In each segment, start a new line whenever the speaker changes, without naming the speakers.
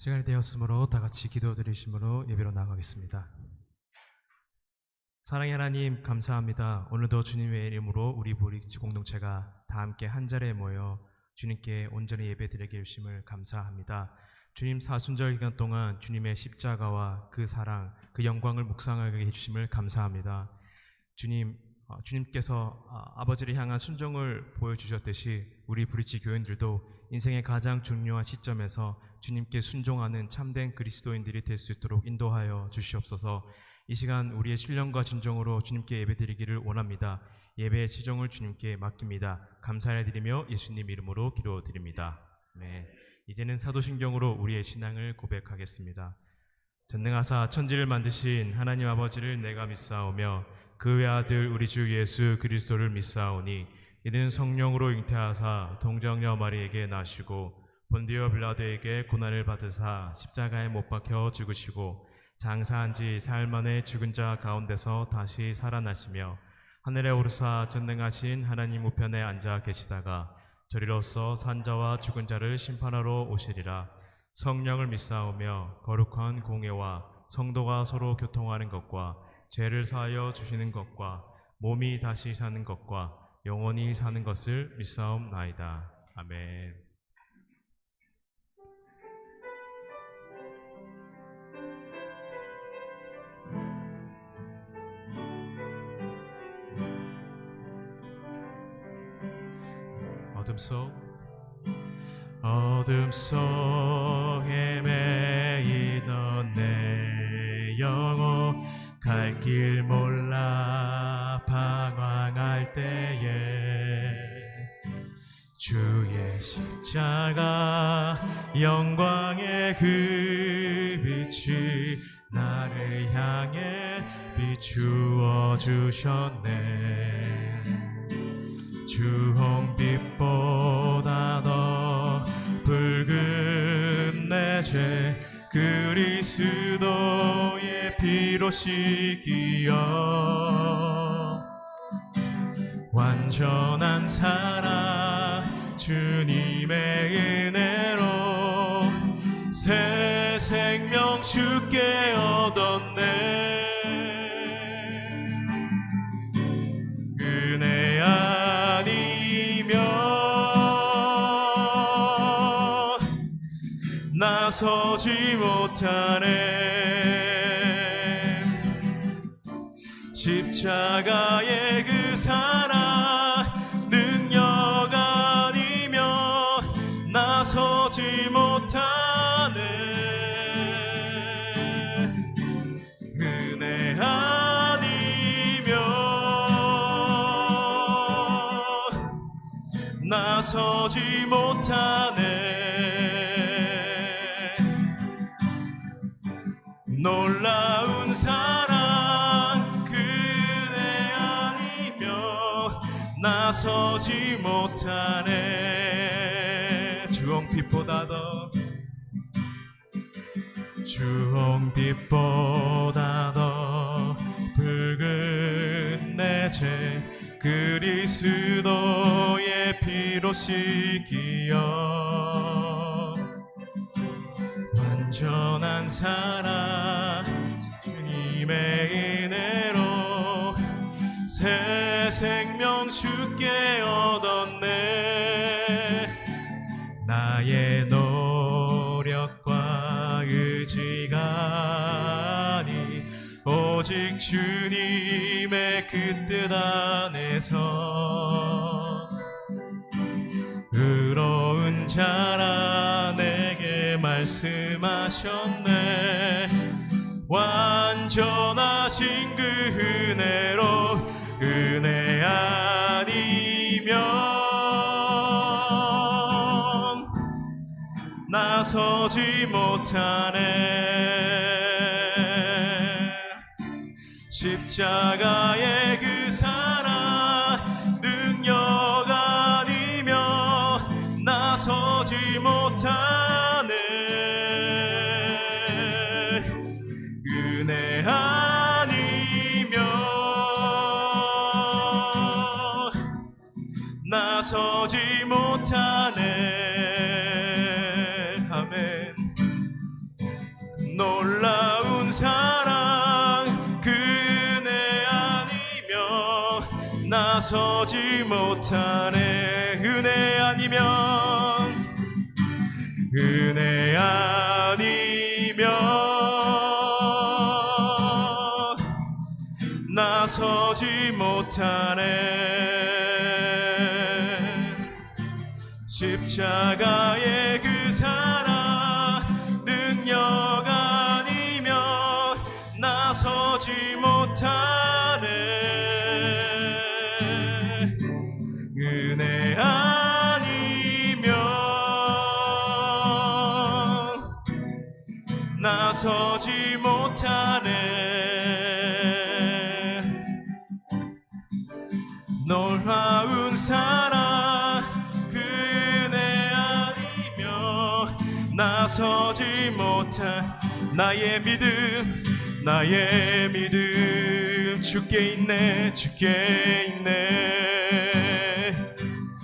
시간이 되었으므로 다 같이 기도드리심으로 예배로 나가겠습니다. 사랑의 하나님, 감사합니다. 오늘도 주님의 이름으로 우리 보리지 공동체가 다 함께 한 자리에 모여 주님께 온전히 예배드리게 해주심을 감사합니다. 주님, 사순절 기간 동안 주님의 십자가와 그 사랑, 그 영광을 묵상하게 해주심을 감사합니다. 주님께서 아버지를 향한 순종을 보여주셨듯이 우리 브릿지 교인들도 인생의 가장 중요한 시점에서 주님께 순종하는 참된 그리스도인들이 될 수 있도록 인도하여 주시옵소서. 이 시간 우리의 신령과 진정으로 주님께 예배드리기를 원합니다. 예배의 치종을 주님께 맡깁니다. 감사를 드리며 예수님 이름으로 기도드립니다. 네, 이제는 사도신경으로 우리의 신앙을 고백하겠습니다. 전능하사 천지를 만드신 하나님 아버지를 내가 믿사오며 그 외아들 우리 주 예수 그리스도를 믿사오니 이는 성령으로 잉태하사 동정녀 마리에게 나시고 본디오 빌라도에게 고난을 받으사 십자가에 못 박혀 죽으시고 장사한 지 사흘 만에 죽은 자 가운데서 다시 살아나시며 하늘에 오르사 전능하신 하나님 우편에 앉아 계시다가 저리로서 산자와 죽은 자를 심판하러 오시리라. 성령을 믿사오며 거룩한 공예와 성도가 서로 교통하는 것과 죄를 사하여 주시는 것과 몸이 다시 사는 것과 영원히 사는 것을 믿사옵나이다. 아멘. 어둠 속 헤매이던 내 영혼 갈 길 몰라 방황할 때에 주의 십자가 영광의 그 빛이 나를 향해 비추어 주셨네. 주홍빛보다 더 붉은 내 죄 그리스도의 피로 씻기어 완전한 사랑 주님의 은혜로 새 생명 주께 얻었네. 은혜 아니면 나서지 못하네. 십자가의 그 사랑 능력 아니면 나서지 못하네. 은혜 아니면 나서지 못하네. 놀라운 사랑 그대 아니며 나서지 못하네. 주홍빛보다 더 붉은 내 죄 그리스도의 피로 씻기어 완전한 사랑 주님의 은혜로 새 생명 주께 얻었네. 나의 노력과 의지가 아니 오직 주님의 그 뜻 안에서 의로운 자라 내게 말씀하셨네. 완전하신 그 은혜로 은혜 아니면 나서지 못하네. 십자가의 그 사랑 능력 아니면 나서지 못하네. 은혜 아니면 나서지 못하네. 아멘. 나서지 못하네. 은혜 아니면 나서지 못하네. 십자가의 그 사랑 능력 아니면 나서지 못하네. 은혜 아니면 나서지 못하네. 놀라운 사랑 그 은혜 아니면 나서지 못한 나의 믿음 주께 있네.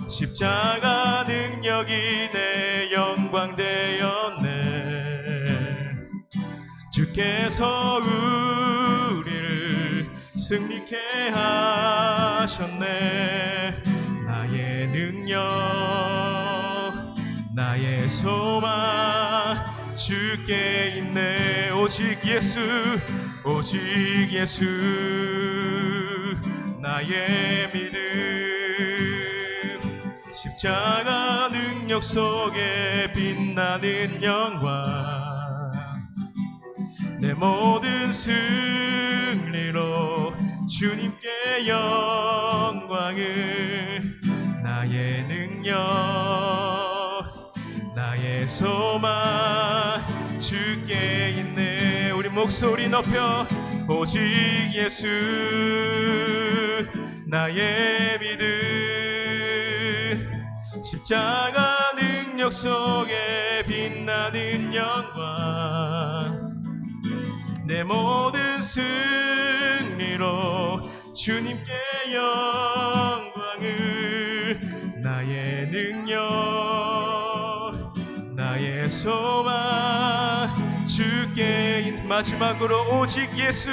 십자가 능력이 내 영광 되었네. 주께서 우리를 승리케 하셨네. 나의 능력 나의 소망 주께 있네. 오직 예수 나의 믿음. 십자가 능력 속에 빛나는 영광. 내 모든 승리로 주님께 영광을. 나의 능력 나의 소망 주께 있네. 우리 목소리 높여 오직 예수 나의 믿음. 십자가 능력 속에 빛나는 영광. 내 모든 승리로 주님께 영광을. 나의 능력 나의 소망 주께. 마지막으로 오직 예수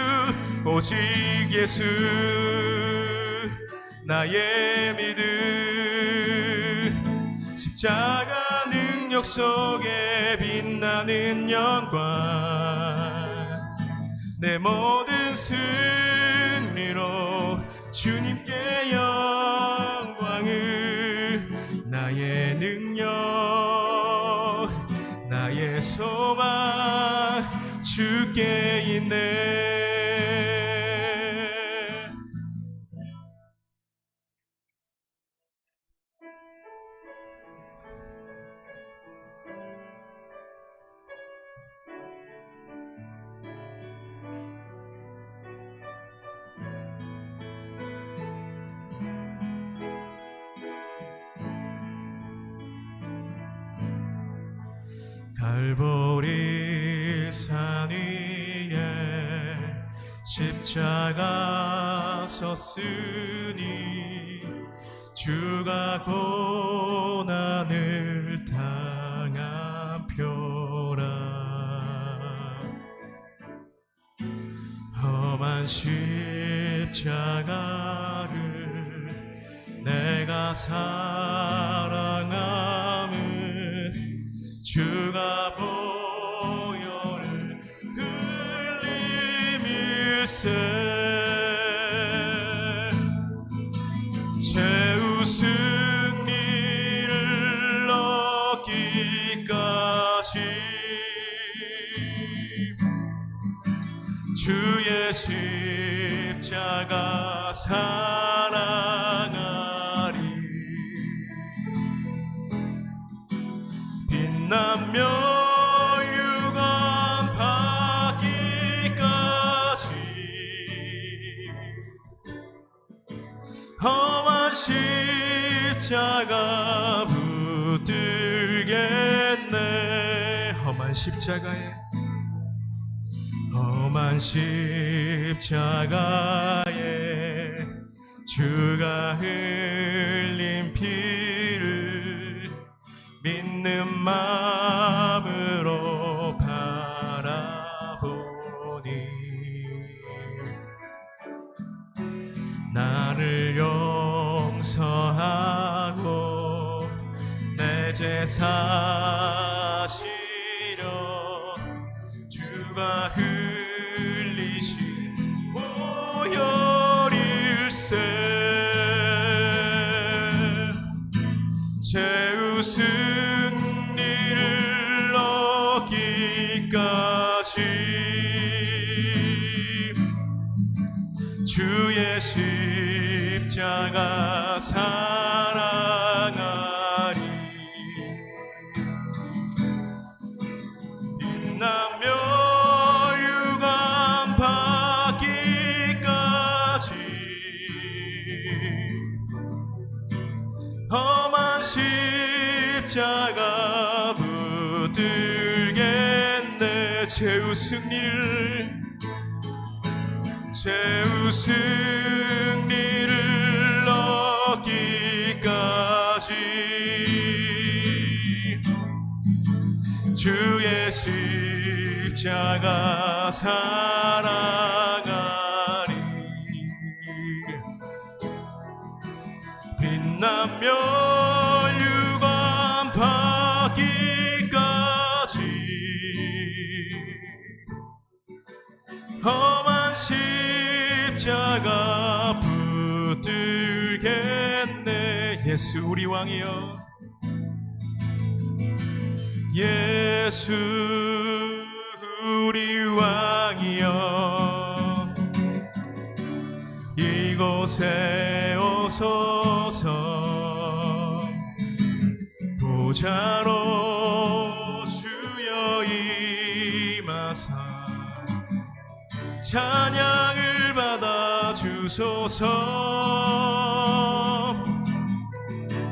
나의 믿음. 십자가 능력 속에 빛나는 영광. 내 모든 승리로 주님께 영광을. 나의 능력 나의 소망 주께 있네. 갈보리 산 위에 십자가 섰으니 주가 고난을 당한 표라. 험한 십자가를 내가 사랑함은 주가 보혈을 흘림일세. 최후 승리를 얻기까지 주의 십자가 사랑하리. 빛나며 유감 받기까지 험한 십자가 붙들겠네. 험한 십자가에 주가 흘린 피를 믿는 마음으로 바라보니 나를 용서하고 내 죄 사시려 주가 흘리신 보혈일세 죄의 승리를 얻기까지 주의 십자가 사랑하리 빛나며 유감 받기까지 험한 십자가 붙들겠네 죄의 승리를 얻기까지 주의 십자가 사랑하리 빛나며 유감 받기까지 험한 십자가 붙들겠네 예수 우리 왕이여 예수 우리 왕이여 이곳에 오소서 보좌로 주여 임하사 찬양을 받아 주소서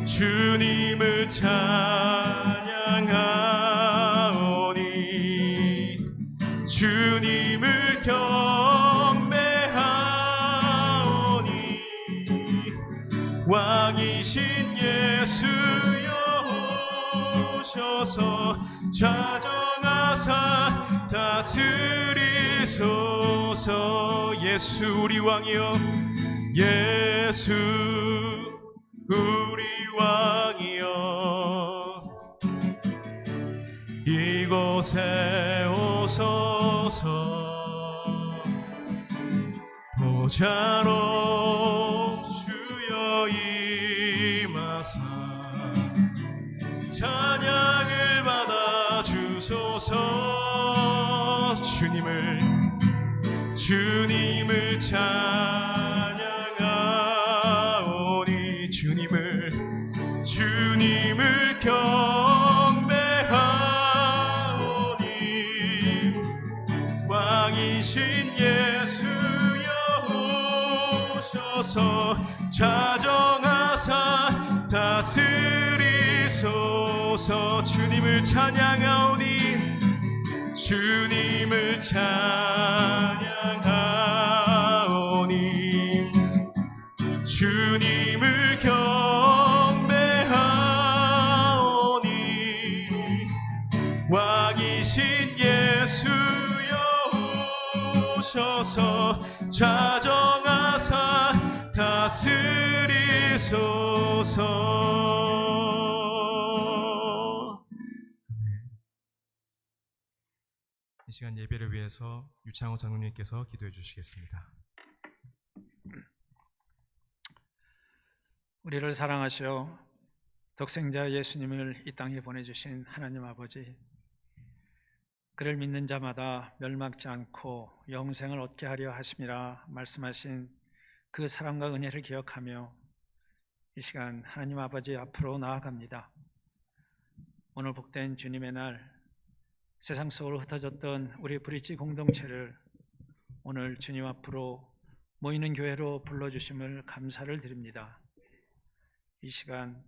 주님을 찬양하오니 주님을 경배하오니 왕이신 예수여 오셔서 좌정하사 다스리소서 예수 우리 왕이여 예수 우리 왕이여 이곳에 오소서 보좌로 주여 임하사 찬양을 받아 주소서 주님을 찬양하오니 주님을 경배하오니 왕이신 예수여 오셔서 좌정하사 다스리소서 주님을 찬양하오니 주님을 찬양하오니 주님을 경배하오니 왕이신 예수여 오셔서 좌정하사 다스리소서 이 시간 예배를 위해서 유창호 장로님께서 기도해 주시겠습니다.
우리를 사랑하시어 독생자 예수님을 이 땅에 보내주신 하나님 아버지, 그를 믿는 자마다 멸망치 않고 영생을 얻게 하려 하심이라 말씀하신 그 사랑과 은혜를 기억하며 이 시간 하나님 아버지 앞으로 나아갑니다. 오늘 복된 주님의 날, 세상 속으로 흩어졌던 우리 브릿지 공동체를 오늘 주님 앞으로 모이는 교회로 불러주심을 감사를 드립니다. 이 시간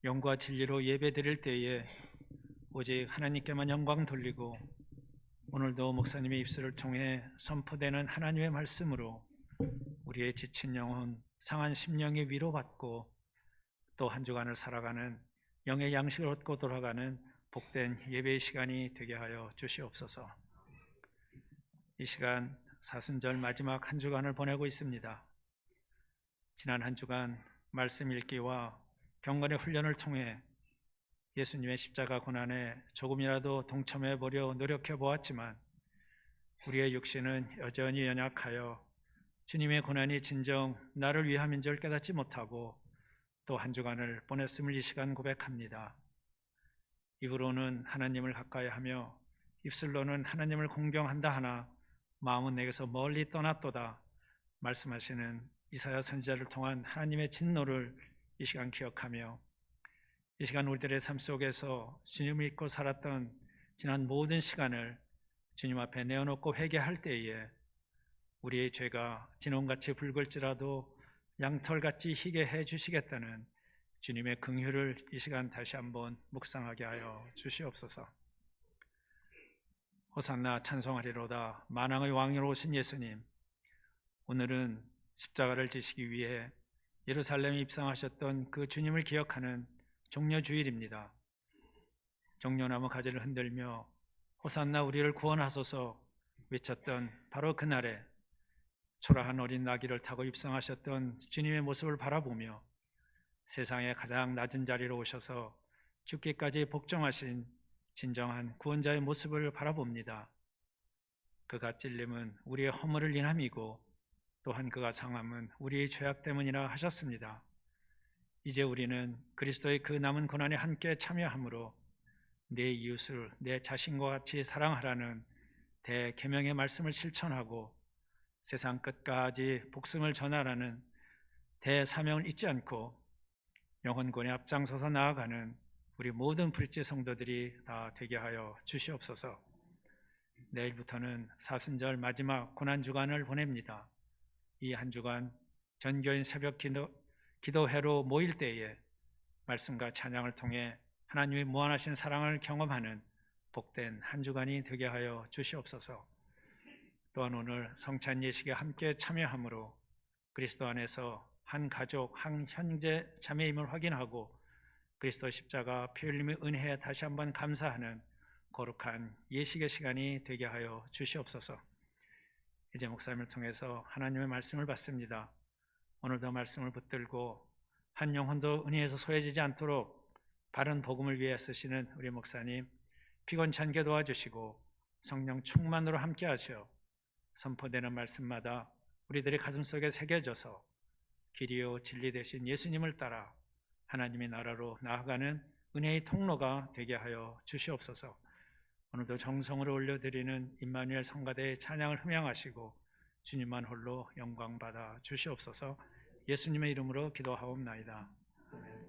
영과 진리로 예배 드릴 때에 오직 하나님께만 영광 돌리고 오늘도 목사님의 입술을 통해 선포되는 하나님의 말씀으로 우리의 지친 영혼, 상한 심령이 위로받고 또 한 주간을 살아가는 영의 양식을 얻고 돌아가는 복된 예배의 시간이 되게 하여 주시옵소서. 이 시간 사순절 마지막 한 주간을 보내고 있습니다. 지난 한 주간 말씀 읽기와 경건의 훈련을 통해 예수님의 십자가 고난에 조금이라도 동참해 보려 노력해 보았지만 우리의 육신은 여전히 연약하여 주님의 고난이 진정 나를 위함인 줄 깨닫지 못하고 또 한 주간을 보냈음을 이 시간 고백합니다. 입으로는 하나님을 가까이하며 입술로는 하나님을 공경한다 하나 마음은 내게서 멀리 떠났도다 말씀하시는 이사야 선지자를 통한 하나님의 진노를 이 시간 기억하며 이 시간 우리들의 삶 속에서 주님을 믿고 살았던 지난 모든 시간을 주님 앞에 내어놓고 회개할 때에 우리의 죄가 진홍같이 붉을지라도 양털같이 희게 해 주시겠다는 주님의 긍휼을 이 시간 다시 한번 묵상하게 하여 주시옵소서. 호산나 찬송하리로다. 만왕의 왕으로 오신 예수님, 오늘은 십자가를 지시기 위해 예루살렘에 입성하셨던 그 주님을 기억하는 종려주일입니다. 종려나무 가지를 흔들며 호산나 우리를 구원하소서 외쳤던 바로 그날에 초라한 어린 나귀를 타고 입성하셨던 주님의 모습을 바라보며 세상의 가장 낮은 자리로 오셔서 죽기까지 복종하신 진정한 구원자의 모습을 바라봅니다. 그가 찔림은 우리의 허물을 인함이고 또한 그가 상함은 우리의 죄악 때문이라 하셨습니다. 이제 우리는 그리스도의 그 남은 고난에 함께 참여함으로 내 이웃을 내 자신과 같이 사랑하라는 대계명의 말씀을 실천하고 세상 끝까지 복음을 전하라는 대사명을 잊지 않고 영혼권에 앞장서서 나아가는 우리 모든 브릿지 성도들이 다 되게 하여 주시옵소서. 내일부터는 사순절 마지막 고난주간을 보냅니다. 이 한 주간 전교인 새벽 기도회로 모일 때에 말씀과 찬양을 통해 하나님의 무한하신 사랑을 경험하는 복된 한 주간이 되게 하여 주시옵소서. 또한 오늘 성찬 예식에 함께 참여함으로 그리스도 안에서 한 가족, 한 형제 자매임을 확인하고 그리스도 십자가 피 흘림의 은혜에 다시 한번 감사하는 거룩한 예식의 시간이 되게 하여 주시옵소서. 이제 목사님을 통해서 하나님의 말씀을 받습니다. 오늘도 말씀을 붙들고 한 영혼도 은혜에서 소외지지 않도록 바른 복음을 위해 쓰시는 우리 목사님 피곤찮게 도와주시고 성령 충만으로 함께 하시어 선포되는 말씀마다 우리들의 가슴속에 새겨져서 길이요 진리 되신 예수님을 따라 하나님의 나라로 나아가는 은혜의 통로가 되게 하여 주시옵소서. 오늘도 정성으로 올려드리는 임마누엘 성가대의 찬양을 흠양하시고 주님만 홀로 영광 받아 주시옵소서. 예수님의 이름으로 기도하옵나이다. 아멘.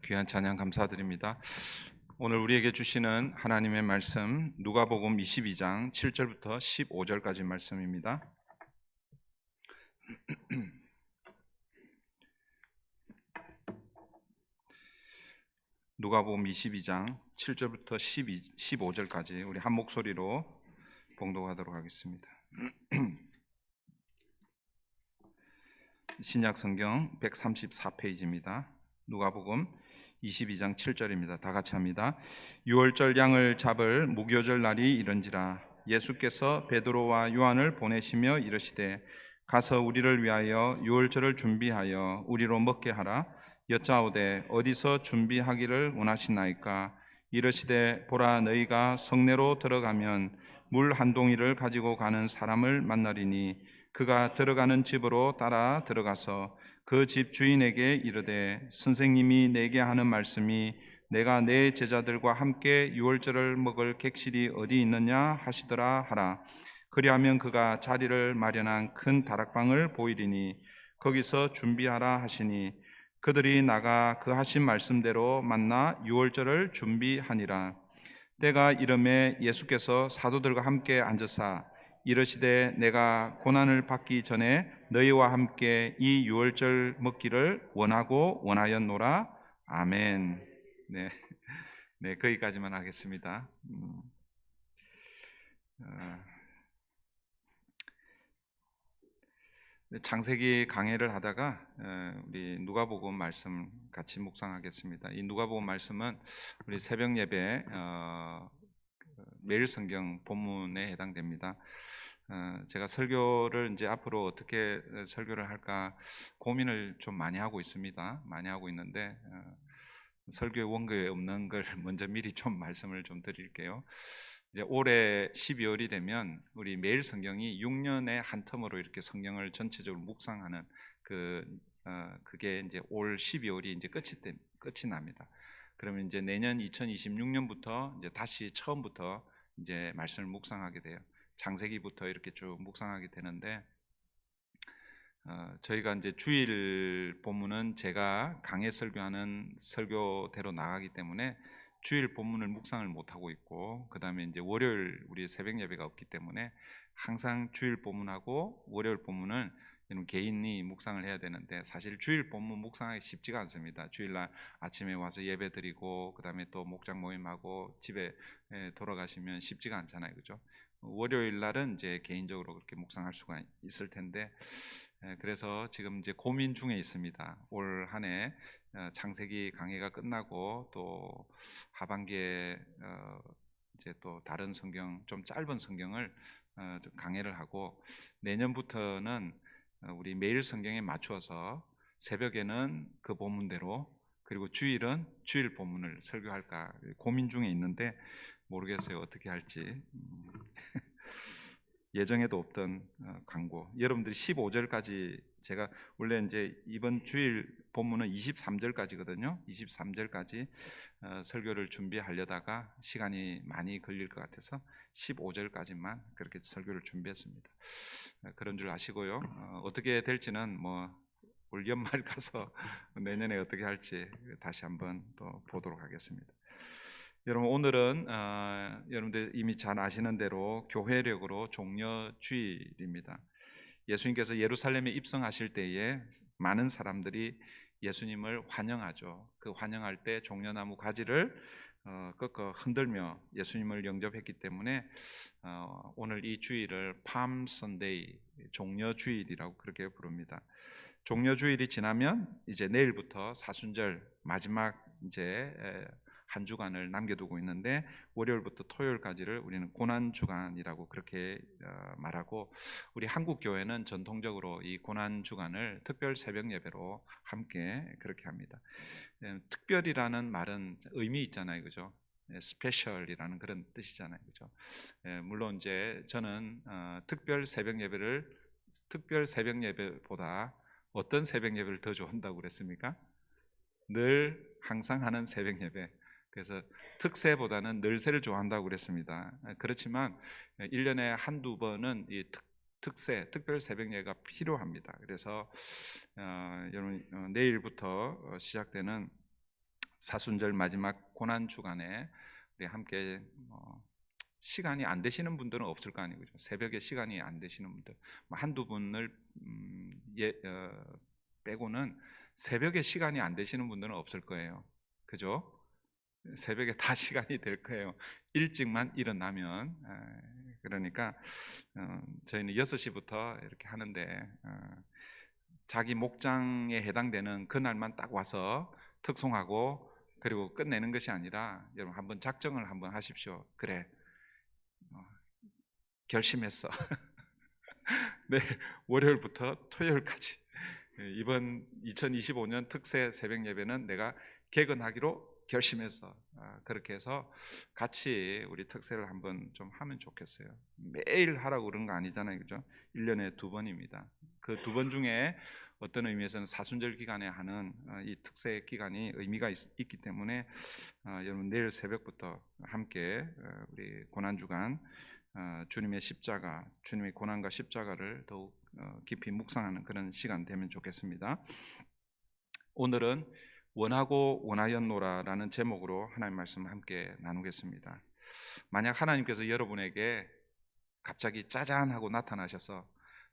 귀한 찬양 감사드립니다. 오늘 우리에게 주시는 하나님의 말씀 누가복음 22장 7절부터 15절까지 말씀입니다. 누가복음 22장 7절부터 15절까지 우리 한 목소리로 봉독하도록 하겠습니다. 신약 성경 134페이지입니다. 누가복음 22장 7절입니다. 다 같이 합니다. 유월절 양을 잡을 무교절 날이 이른지라 예수께서 베드로와 요한을 보내시며 이르시되 가서 우리를 위하여 유월절을 준비하여 우리로 먹게 하라. 여짜오되 어디서 준비하기를 원하시나이까? 이르시되 보라, 너희가 성내로 들어가면 물 한 동이를 가지고 가는 사람을 만나리니 그가 들어가는 집으로 따라 들어가서 그 집 주인에게 이르되 선생님이 내게 하는 말씀이 내가 내 제자들과 함께 유월절을 먹을 객실이 어디 있느냐 하시더라 하라. 그리하면 그가 자리를 마련한 큰 다락방을 보이리니 거기서 준비하라 하시니 그들이 나가 그 하신 말씀대로 만나 유월절을 준비하니라. 때가 이름에 예수께서 사도들과 함께 앉으사 이르시되 내가 고난을 받기 전에 너희와 함께 이 유월절 먹기를 원하였노라. 아멘. 네, 거기까지만 하겠습니다. 창세기 강해를 하다가 우리 누가복음 말씀 같이 묵상하겠습니다. 이 누가복음 말씀은 우리 새벽 예배 매일 성경 본문에 해당됩니다. 제가 설교를 이제 앞으로 어떻게 설교를 할까 고민을 좀 많이 하고 있습니다. 많이 하고 있는데 설교의 원고에 없는 걸 먼저 미리 좀 말씀을 좀 드릴게요. 이제 올해 12월이 되면 우리 매일 성경이 6년에 한 텀으로 이렇게 성경을 전체적으로 묵상하는 그게 이제 올 12월이 이제 끝이 납니다. 그러면 이제 내년 2026년부터 이제 다시 처음부터 이제 말씀을 묵상하게 돼요. 창세기부터 이렇게 쭉 묵상하게 되는데 저희가 이제 주일 본문은 제가 강해 설교하는 설교대로 나가기 때문에 주일 본문을 묵상을 못 하고 있고, 그 다음에 이제 월요일 우리 새벽 예배가 없기 때문에 항상 주일 본문하고 월요일 본문을 개인이 묵상을 해야 되는데 사실 주일 본문 묵상하기 쉽지가 않습니다. 주일날 아침에 와서 예배 드리고 그 다음에 또 목장 모임하고 집에 돌아가시면 쉽지가 않잖아요, 그죠? 월요일 날은 이제 개인적으로 그렇게 묵상할 수가 있을 텐데 그래서 지금 이제 고민 중에 있습니다. 올 한 해 창세기 강해가 끝나고 또 하반기에 이제 또 다른 성경 좀 짧은 성경을 강해를 하고 내년부터는 우리 매일 성경에 맞추어서 새벽에는 그 본문대로 그리고 주일은 주일 본문을 설교할까 고민 중에 있는데 모르겠어요, 어떻게 할지. 예정에도 없던 광고. 여러분들이 15절까지 제가 원래 이제 이번 주일 본문은 23절까지거든요. 23절까지 설교를 준비하려다가 시간이 많이 걸릴 것 같아서 15절까지만 그렇게 설교를 준비했습니다. 그런 줄 아시고요. 어떻게 될지는 올 연말 가서 내년에 어떻게 할지 다시 한번 또 보도록 하겠습니다. 여러분, 오늘은 여러분들 이미 잘 아시는 대로 교회력으로 종려주일입니다. 예수님께서 예루살렘에 입성하실 때에 많은 사람들이 예수님을 환영하죠. 그 환영할 때 종려나무 가지를 꺾어 흔들며 예수님을 영접했기 때문에 오늘 이 주일을 팜 선데이, 종려주일이라고 그렇게 부릅니다. 종려주일이 지나면 이제 내일부터 사순절 마지막 이제 한 주간을 남겨두고 있는데 월요일부터 토요일까지를 우리는 고난주간이라고 그렇게 말하고, 우리 한국 교회는 전통적으로 이 고난주간을 특별 새벽 예배로 함께 그렇게 합니다. 특별이라는 말은 의미 있잖아요, 그죠? 스페셜이라는 그런 뜻이잖아요, 그죠? 물론 이제 저는 특별 새벽 예배보다 어떤 새벽 예배를 더 좋아한다고 그랬습니까? 늘 항상 하는 새벽 예배. 그래서 특세보다는 늘새를 좋아한다고 그랬습니다. 그렇지만 1년에 한두 번은 이 특별 새벽 예배가 필요합니다. 그래서 여러분 내일부터 시작되는 사순절 마지막 고난 주간에 우리 함께 시간이 안 되시는 분들은 없을 거 아니고요. 새벽에 시간이 안 되시는 분들 한두 분을 빼고는 새벽에 시간이 안 되시는 분들은 없을 거예요. 그죠? 새벽에 다 시간이 될 거예요. 일찍만 일어나면. 그러니까 저희는 6시부터 이렇게 하는데 자기 목장에 해당되는 그날만 딱 와서 특송하고 그리고 끝내는 것이 아니라 여러분 한번 작정을 한번 하십시오. 그래, 결심했어. 내일 월요일부터 토요일까지 이번 2025년 특세 새벽 예배는 내가 개근하기로 결심해서 그렇게 해서 같이 우리 특세를 한번 좀 하면 좋겠어요. 매일 하라고 그런 거 아니잖아요, 그죠? 1년에 2번입니다. 그 2번 중에 어떤 의미에서는 사순절 기간에 하는 이 특세 기간이 의미가 있기 때문에 여러분 내일 새벽부터 함께 우리 고난주간 주님의 십자가, 주님의 고난과 십자가를 더욱 깊이 묵상하는 그런 시간 되면 좋겠습니다. 오늘은 원하고 원하였노라라는 제목으로 하나님 말씀 함께 나누겠습니다. 만약 하나님께서 여러분에게 갑자기 짜잔 하고 나타나셔서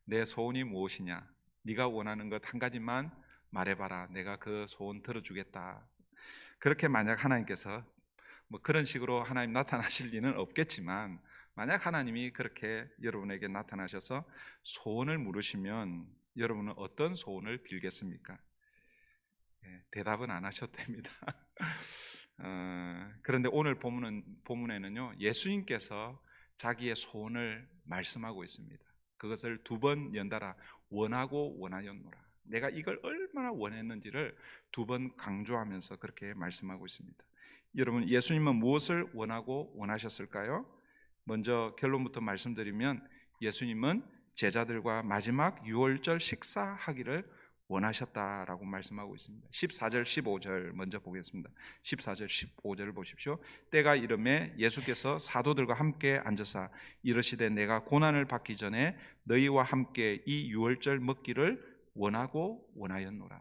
내 소원이 무엇이냐, 네가 원하는 것 한 가지만 말해봐라, 내가 그 소원 들어주겠다. 그렇게 만약 하나님께서 그런 식으로 하나님 나타나실 리는 없겠지만 만약 하나님이 그렇게 여러분에게 나타나셔서 소원을 물으시면 여러분은 어떤 소원을 빌겠습니까? 대답은 안 하셔도 됩니다. 그런데 오늘 본문에는요, 예수님께서 자기의 소원을 말씀하고 있습니다. 그것을 2번 연달아 원하고 원하였노라. 내가 이걸 얼마나 원했는지를 2번 강조하면서 그렇게 말씀하고 있습니다. 여러분, 예수님은 무엇을 원하고 원하셨을까요? 먼저 결론부터 말씀드리면 예수님은 제자들과 마지막 유월절 식사하기를 원하셨다라고 말씀하고 있습니다. 14절 15절 먼저 보겠습니다. 14절 15절을 보십시오. 때가 이르매 예수께서 사도들과 함께 앉으사 이르시되 내가 고난을 받기 전에 너희와 함께 이 유월절 먹기를 원하고 원하였노라.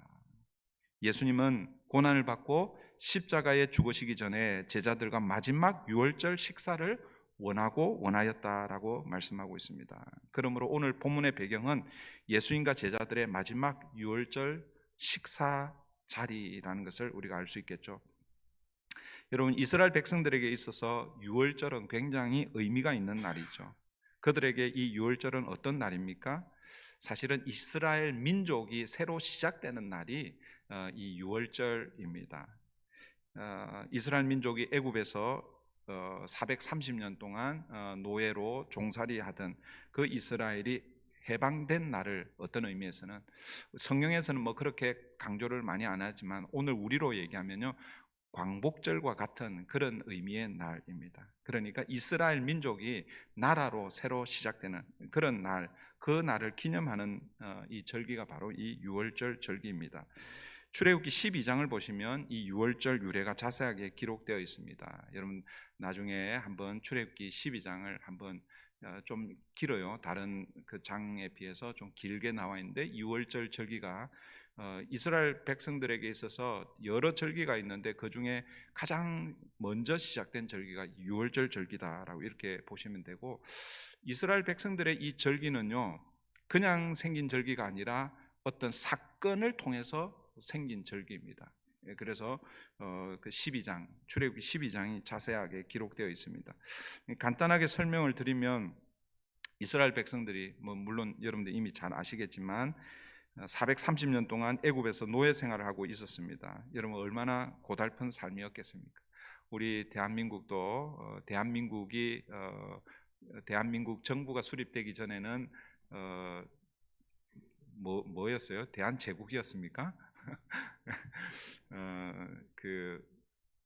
예수님은 고난을 받고 십자가에 죽으시기 전에 제자들과 마지막 유월절 식사를 원하고 원하였다라고 말씀하고 있습니다. 그러므로 오늘 본문의 배경은 예수님과 제자들의 마지막 유월절 식사 자리라는 것을 우리가 알 수 있겠죠. 여러분, 이스라엘 백성들에게 있어서 유월절은 굉장히 의미가 있는 날이죠. 그들에게 이 유월절은 어떤 날입니까? 사실은 이스라엘 민족이 새로 시작되는 날이 이 유월절입니다. 이스라엘 민족이 애굽에서 430년 동안 노예로 종살이하던 그 이스라엘이 해방된 날을 어떤 의미에서는 성경에서는 그렇게 강조를 많이 안 하지만 오늘 우리로 얘기하면요, 광복절과 같은 그런 의미의 날입니다. 그러니까 이스라엘 민족이 나라로 새로 시작되는 그런 날, 그 날을 기념하는 이 절기가 바로 이 유월절 절기입니다. 출애굽기 12장을 보시면 이 유월절 유래가 자세하게 기록되어 있습니다. 여러분 나중에 한번 출애굽기 12장을 한번 좀 길어요. 다른 그 장에 비해서 좀 길게 나와 있는데 유월절 절기가 이스라엘 백성들에게 있어서 여러 절기가 있는데 그 중에 가장 먼저 시작된 절기가 유월절 절기다라고 이렇게 보시면 되고, 이스라엘 백성들의 이 절기는요 그냥 생긴 절기가 아니라 어떤 사건을 통해서 생긴 절기입니다. 그래서 그 12장, 출애굽기 12장이 자세하게 기록되어 있습니다. 간단하게 설명을 드리면 이스라엘 백성들이 물론 여러분들 이미 잘 아시겠지만 430년 동안 애굽에서 노예 생활을 하고 있었습니다. 여러분 얼마나 고달픈 삶이었겠습니까? 우리 대한민국도 대한민국 정부가 수립되기 전에는 뭐였어요? 대한제국이었습니까? 그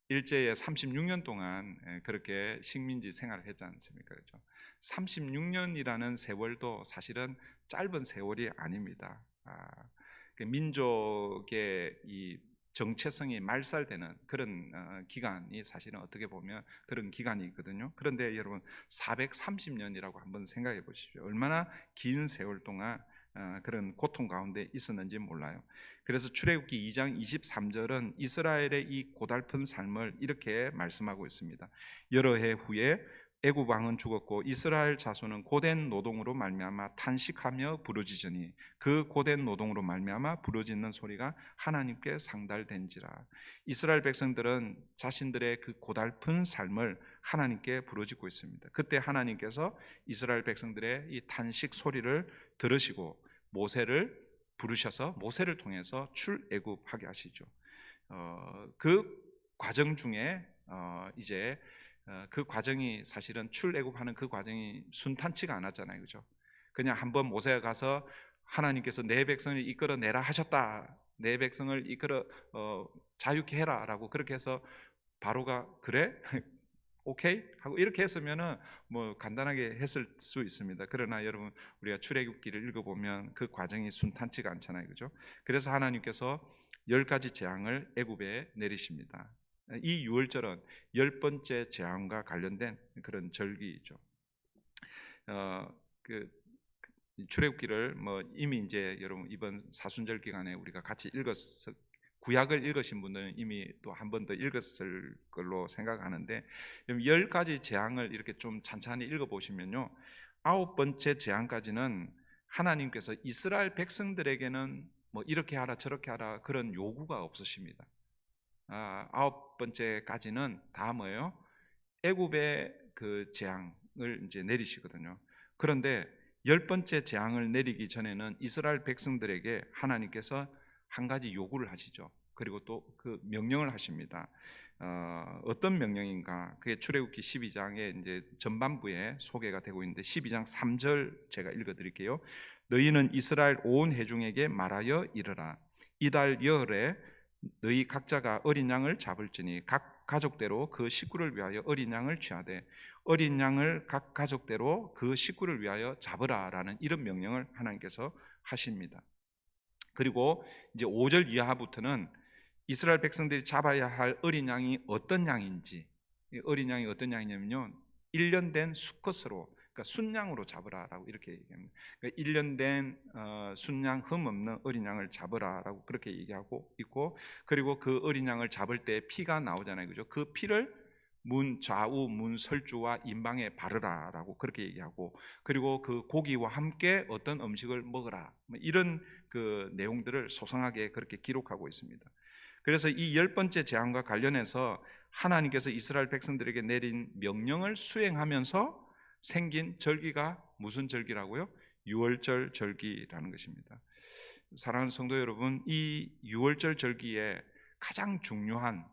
일제에 36년 동안 그렇게 식민지 생활을 했지 않습니까? 그렇죠? 36년이라는 세월도 사실은 짧은 세월이 아닙니다. 그 민족의 이 정체성이 말살되는 그런 기간이 사실은 어떻게 보면 그런 기간이 있거든요. 그런데 여러분 430년이라고 한번 생각해 보십시오. 얼마나 긴 세월 동안 그런 고통 가운데 있었는지 몰라요. 그래서 출애굽기 2장 23절은 이스라엘의 이 고달픈 삶을 이렇게 말씀하고 있습니다. 여러 해 후에 애굽 왕은 죽었고 이스라엘 자손은 고된 노동으로 말미암아 탄식하며 부르짖으니 그 고된 노동으로 말미암아 부르짖는 소리가 하나님께 상달된지라. 이스라엘 백성들은 자신들의 그 고달픈 삶을 하나님께 부르짖고 있습니다. 그때 하나님께서 이스라엘 백성들의 이 탄식 소리를 들으시고 모세를 부르셔서 모세를 통해서 출애굽하게 하시죠. 그 과정 중에 이제 그 과정이 사실은 출애굽하는 그 과정이 순탄치가 않았잖아요, 그죠? 그냥 한번 모세가 가서 하나님께서 내 백성을 이끌어내라 하셨다, 내 백성을 이끌어 자유케 해라라고 그렇게 해서 바로가 그래? 오케이? 하고 이렇게 했으면은 뭐 간단하게 했을 수 있습니다. 그러나 여러분 우리가 출애굽기를 읽어보면 그 과정이 순탄치가 않잖아요, 그죠? 그래서 하나님께서 10가지 재앙을 애굽에 내리십니다. 이 유월절은 10번째 재앙과 관련된 그런 절기이죠. 그 출애굽기를 뭐 이미 이제 여러분 이번 사순절 기간에 우리가 같이 읽었 구약을 읽으신 분들은 이미 또 한 번 더 읽었을 걸로 생각하는데 10가지 재앙을 이렇게 좀 찬찬히 읽어보시면요, 9번째 재앙까지는 하나님께서 이스라엘 백성들에게는 뭐 이렇게 하라 저렇게 하라 그런 요구가 없으십니다. 9번째까지는 다 뭐예요? 애굽의 그 재앙을 이제 내리시거든요. 그런데 10번째 재앙을 내리기 전에는 이스라엘 백성들에게 하나님께서 한 가지 요구를 하시죠. 그리고 또 그 명령을 하십니다. 어떤 명령인가? 그게 출애굽기 12장의 이제 전반부에 소개가 되고 있는데 12장 3절 제가 읽어드릴게요. 너희는 이스라엘 온 회중에게 말하여 이르라. 이달 열에 너희 각자가 어린 양을 잡을지니 각 가족대로 그 식구를 위하여 어린 양을 취하되 어린 양을 각 가족대로 그 식구를 위하여 잡으라라는 이런 명령을 하나님께서 하십니다. 그리고 이제 5절 이하부터는 이스라엘 백성들이 잡아야 할 어린 양이 어떤 양인지, 어린 양이 어떤 양이냐면요, 1년 된 수컷으로, 그러니까 순양으로 잡으라라고 이렇게 얘기합니다. 그러니까 1년 된 순양 흠 없는 어린 양을 잡으라라고 그렇게 얘기하고 있고, 그리고 그 어린 양을 잡을 때 피가 나오잖아요, 그죠? 그 피를 문 좌우 문 설주와 임방에 바르라라고 그렇게 얘기하고, 그리고 그 고기와 함께 어떤 음식을 먹으라, 이런 그 내용들을 소상하게 그렇게 기록하고 있습니다. 그래서 이 10번째 재앙과 관련해서 하나님께서 이스라엘 백성들에게 내린 명령을 수행하면서 생긴 절기가 무슨 절기라고요? 유월절 절기라는 것입니다. 사랑하는 성도 여러분, 이 유월절 절기에 가장 중요한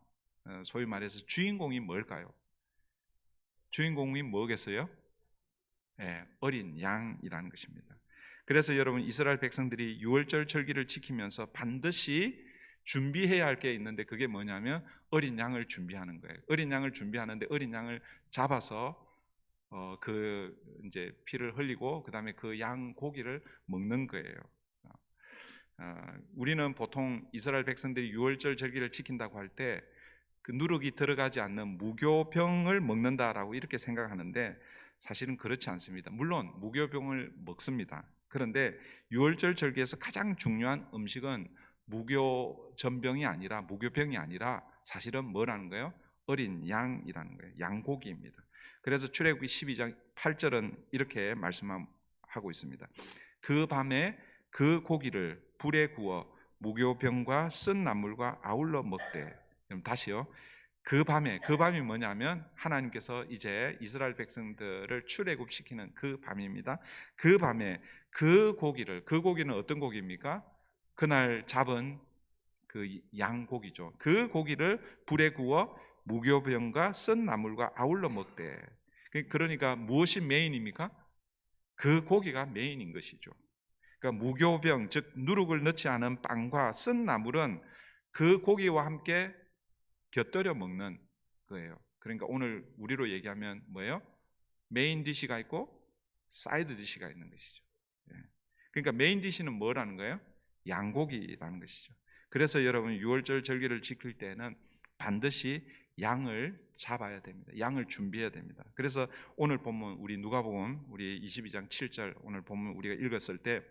소위 말해서 주인공이 뭘까요? 주인공이 뭐겠어요? 네, 어린 양이라는 것입니다. 그래서 여러분 이스라엘 백성들이 유월절 절기를 지키면서 반드시 준비해야 할 게 있는데 그게 뭐냐면 어린 양을 준비하는 거예요. 어린 양을 준비하는데 어린 양을 잡아서 그 이제 피를 흘리고 그 다음에 그 양 고기를 먹는 거예요. 우리는 보통 이스라엘 백성들이 유월절 절기를 지킨다고 할 때 그 누룩이 들어가지 않는 무교병을 먹는다라고 이렇게 생각하는데 사실은 그렇지 않습니다. 물론 무교병을 먹습니다. 그런데 유월절 절기에서 가장 중요한 음식은 무교전병이 아니라 무교병이 아니라 사실은 뭐라는 거예요? 어린 양이라는 거예요. 양고기입니다. 그래서 출애굽기 12장 8절은 이렇게 말씀하고 있습니다. 그 밤에 그 고기를 불에 구워 무교병과 쓴 나물과 아울러 먹되. 그럼 다시요. 그 밤이 뭐냐면 하나님께서 이제 이스라엘 백성들을 출애굽시키는 그 밤입니다. 그 밤에 그 고기는 어떤 고기입니까? 그날 잡은 그 양고기죠. 그 고기를 불에 구워 무교병과 쓴 나물과 아울러 먹되. 그러니까 무엇이 메인입니까? 그 고기가 메인인 것이죠. 그러니까 무교병, 즉 누룩을 넣지 않은 빵과 쓴 나물은 그 고기와 함께 곁들여 먹는 거예요. 그러니까 오늘 우리로 얘기하면 뭐예요? 메인 디시가 있고 사이드 디시가 있는 것이죠. 그러니까 메인 디시는 뭐라는 거예요? 양고기라는 것이죠. 그래서 여러분 유월절 절기를 지킬 때는 반드시 양을 잡아야 됩니다. 양을 준비해야 됩니다. 그래서 오늘 본문 우리 누가복음 우리 22장 7절 오늘 본문 우리가 읽었을 때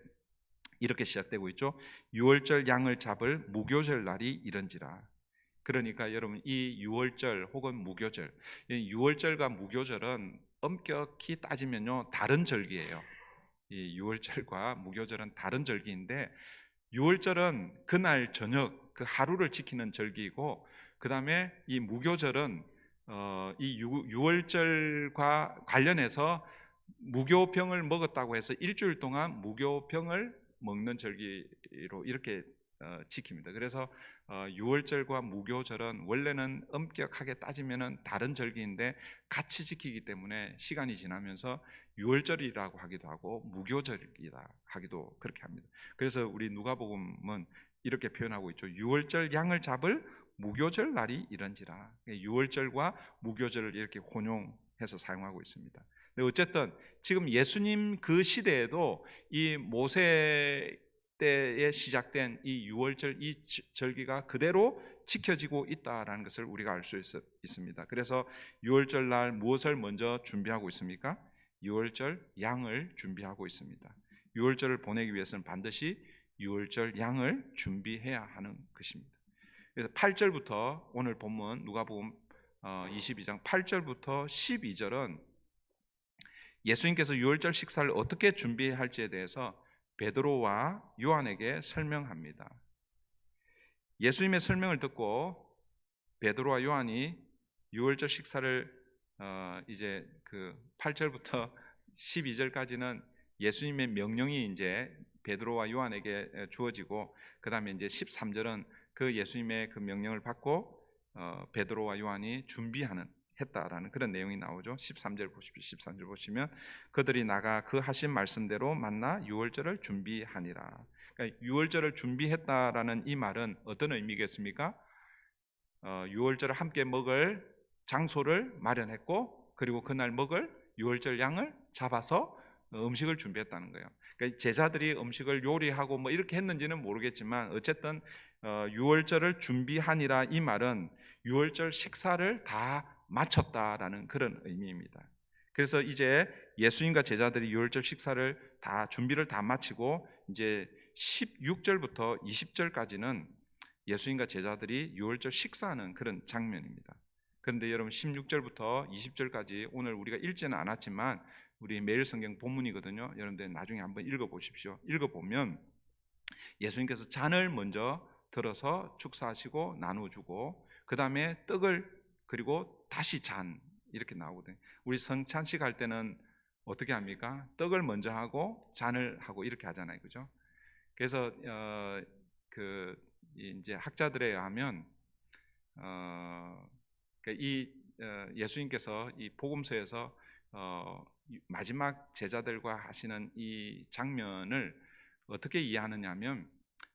이렇게 시작되고 있죠. 유월절 양을 잡을 무교절 날이 이런지라. 그러니까 여러분 이 유월절 혹은 무교절, 이 유월절과 무교절은 엄격히 따지면요 다른 절기예요. 이 유월절과 무교절은 다른 절기인데 유월절은 그날 저녁 그 하루를 지키는 절기이고 그 다음에 이 무교절은 이 유월절과 관련해서 무교병을 먹었다고 해서 일주일 동안 무교병을 먹는 절기로 이렇게 지킵니다. 그래서 유월절과 무교절은 원래는 엄격하게 따지면은 다른 절기인데 같이 지키기 때문에 시간이 지나면서 유월절이라고 하기도 하고 무교절이라 하기도 그렇게 합니다. 그래서 우리 누가복음은 이렇게 표현하고 있죠. 유월절 양을 잡을 무교절 날이 이런지라. 유월절과 무교절을 이렇게 혼용해서 사용하고 있습니다. 근데 어쨌든 지금 예수님 그 시대에도 이 모세 때에 시작된 이 유월절 이 절기가 그대로 지켜지고 있다라는 것을 우리가 알 수 있습니다. 그래서 유월절 날 무엇을 먼저 준비하고 있습니까? 유월절 양을 준비하고 있습니다. 유월절을 보내기 위해서는 반드시 유월절 양을 준비해야 하는 것입니다. 그래서 8절부터 오늘 본문 누가복음 22장 8절부터 12절은 예수님께서 유월절 식사를 어떻게 준비할지에 대해서 베드로와 요한에게 설명합니다. 예수님의 설명을 듣고 베드로와 요한이 유월절 식사를 이제 그 8절부터 12절까지는 예수님의 명령이 이제 베드로와 요한에게 주어지고 그 다음에 이제 13절은 그 예수님의 그 명령을 받고 베드로와 요한이 했다라는 그런 내용이 나오죠. 13절 보십시오. 13절 보시면 그들이 나가 그 하신 말씀대로 만나 유월절을 준비하니라. 그러니까 유월절을 준비했다라는 이 말은 어떤 의미겠습니까? 유월절을 함께 먹을 장소를 마련했고 그리고 그날 먹을 유월절 양을 잡아서 음식을 준비했다는 거예요. 그러니까 제자들이 음식을 요리하고 뭐 이렇게 했는지는 모르겠지만 어쨌든 유월절을 준비하니라 이 말은 유월절 식사를 다 마쳤다라는 그런 의미입니다. 그래서 이제 예수님과 제자들이 유월절 식사를 다 준비를 다 마치고 이제 16절부터 20절까지는 예수님과 제자들이 유월절 식사하는 그런 장면입니다. 그런데 여러분 16절부터 20절까지 오늘 우리가 읽지는 않았지만 우리 매일 성경 본문이거든요. 여러분들 나중에 한번 읽어보십시오. 읽어보면 예수님께서 잔을 먼저 들어서 축사하시고 나눠주고 그 다음에 떡을 그리고 다시 잔 이렇게 나오거든요. 우리 성찬식 할 때는 어떻게 합니까? 떡을 먼저 하고 잔을 하고 이렇게 하잖아요, 그죠? 그래서 그 이제 학자들에 의하면 예수님께서 이 복음서에서 마지막 제자들과 하시는 이 장면을 어떻게 이해하느냐면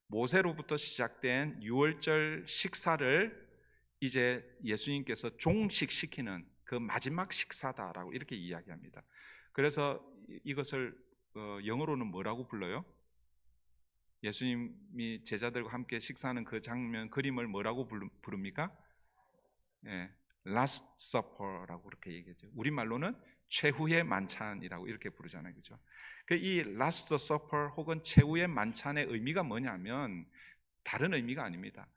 모세로부터 시작된 유월절 식사를 이제 예수님께서 종식시키는 그 마지막 식사다라고 이렇게 이야기합니다. 그래서 이것을 영어로는 뭐라고 불러요? 예수님이 제자들과 함께 식사하는 그 장면 그림을 뭐라고 부릅니까? 예, Last Supper라고 그렇게 얘기하죠. 우리말로는 최후의 만찬이라고 이렇게 부르잖아요, 그렇죠? 이 Last Supper 혹은 최후의 만찬의 의미가 뭐냐면 다른 의미가 아닙니다.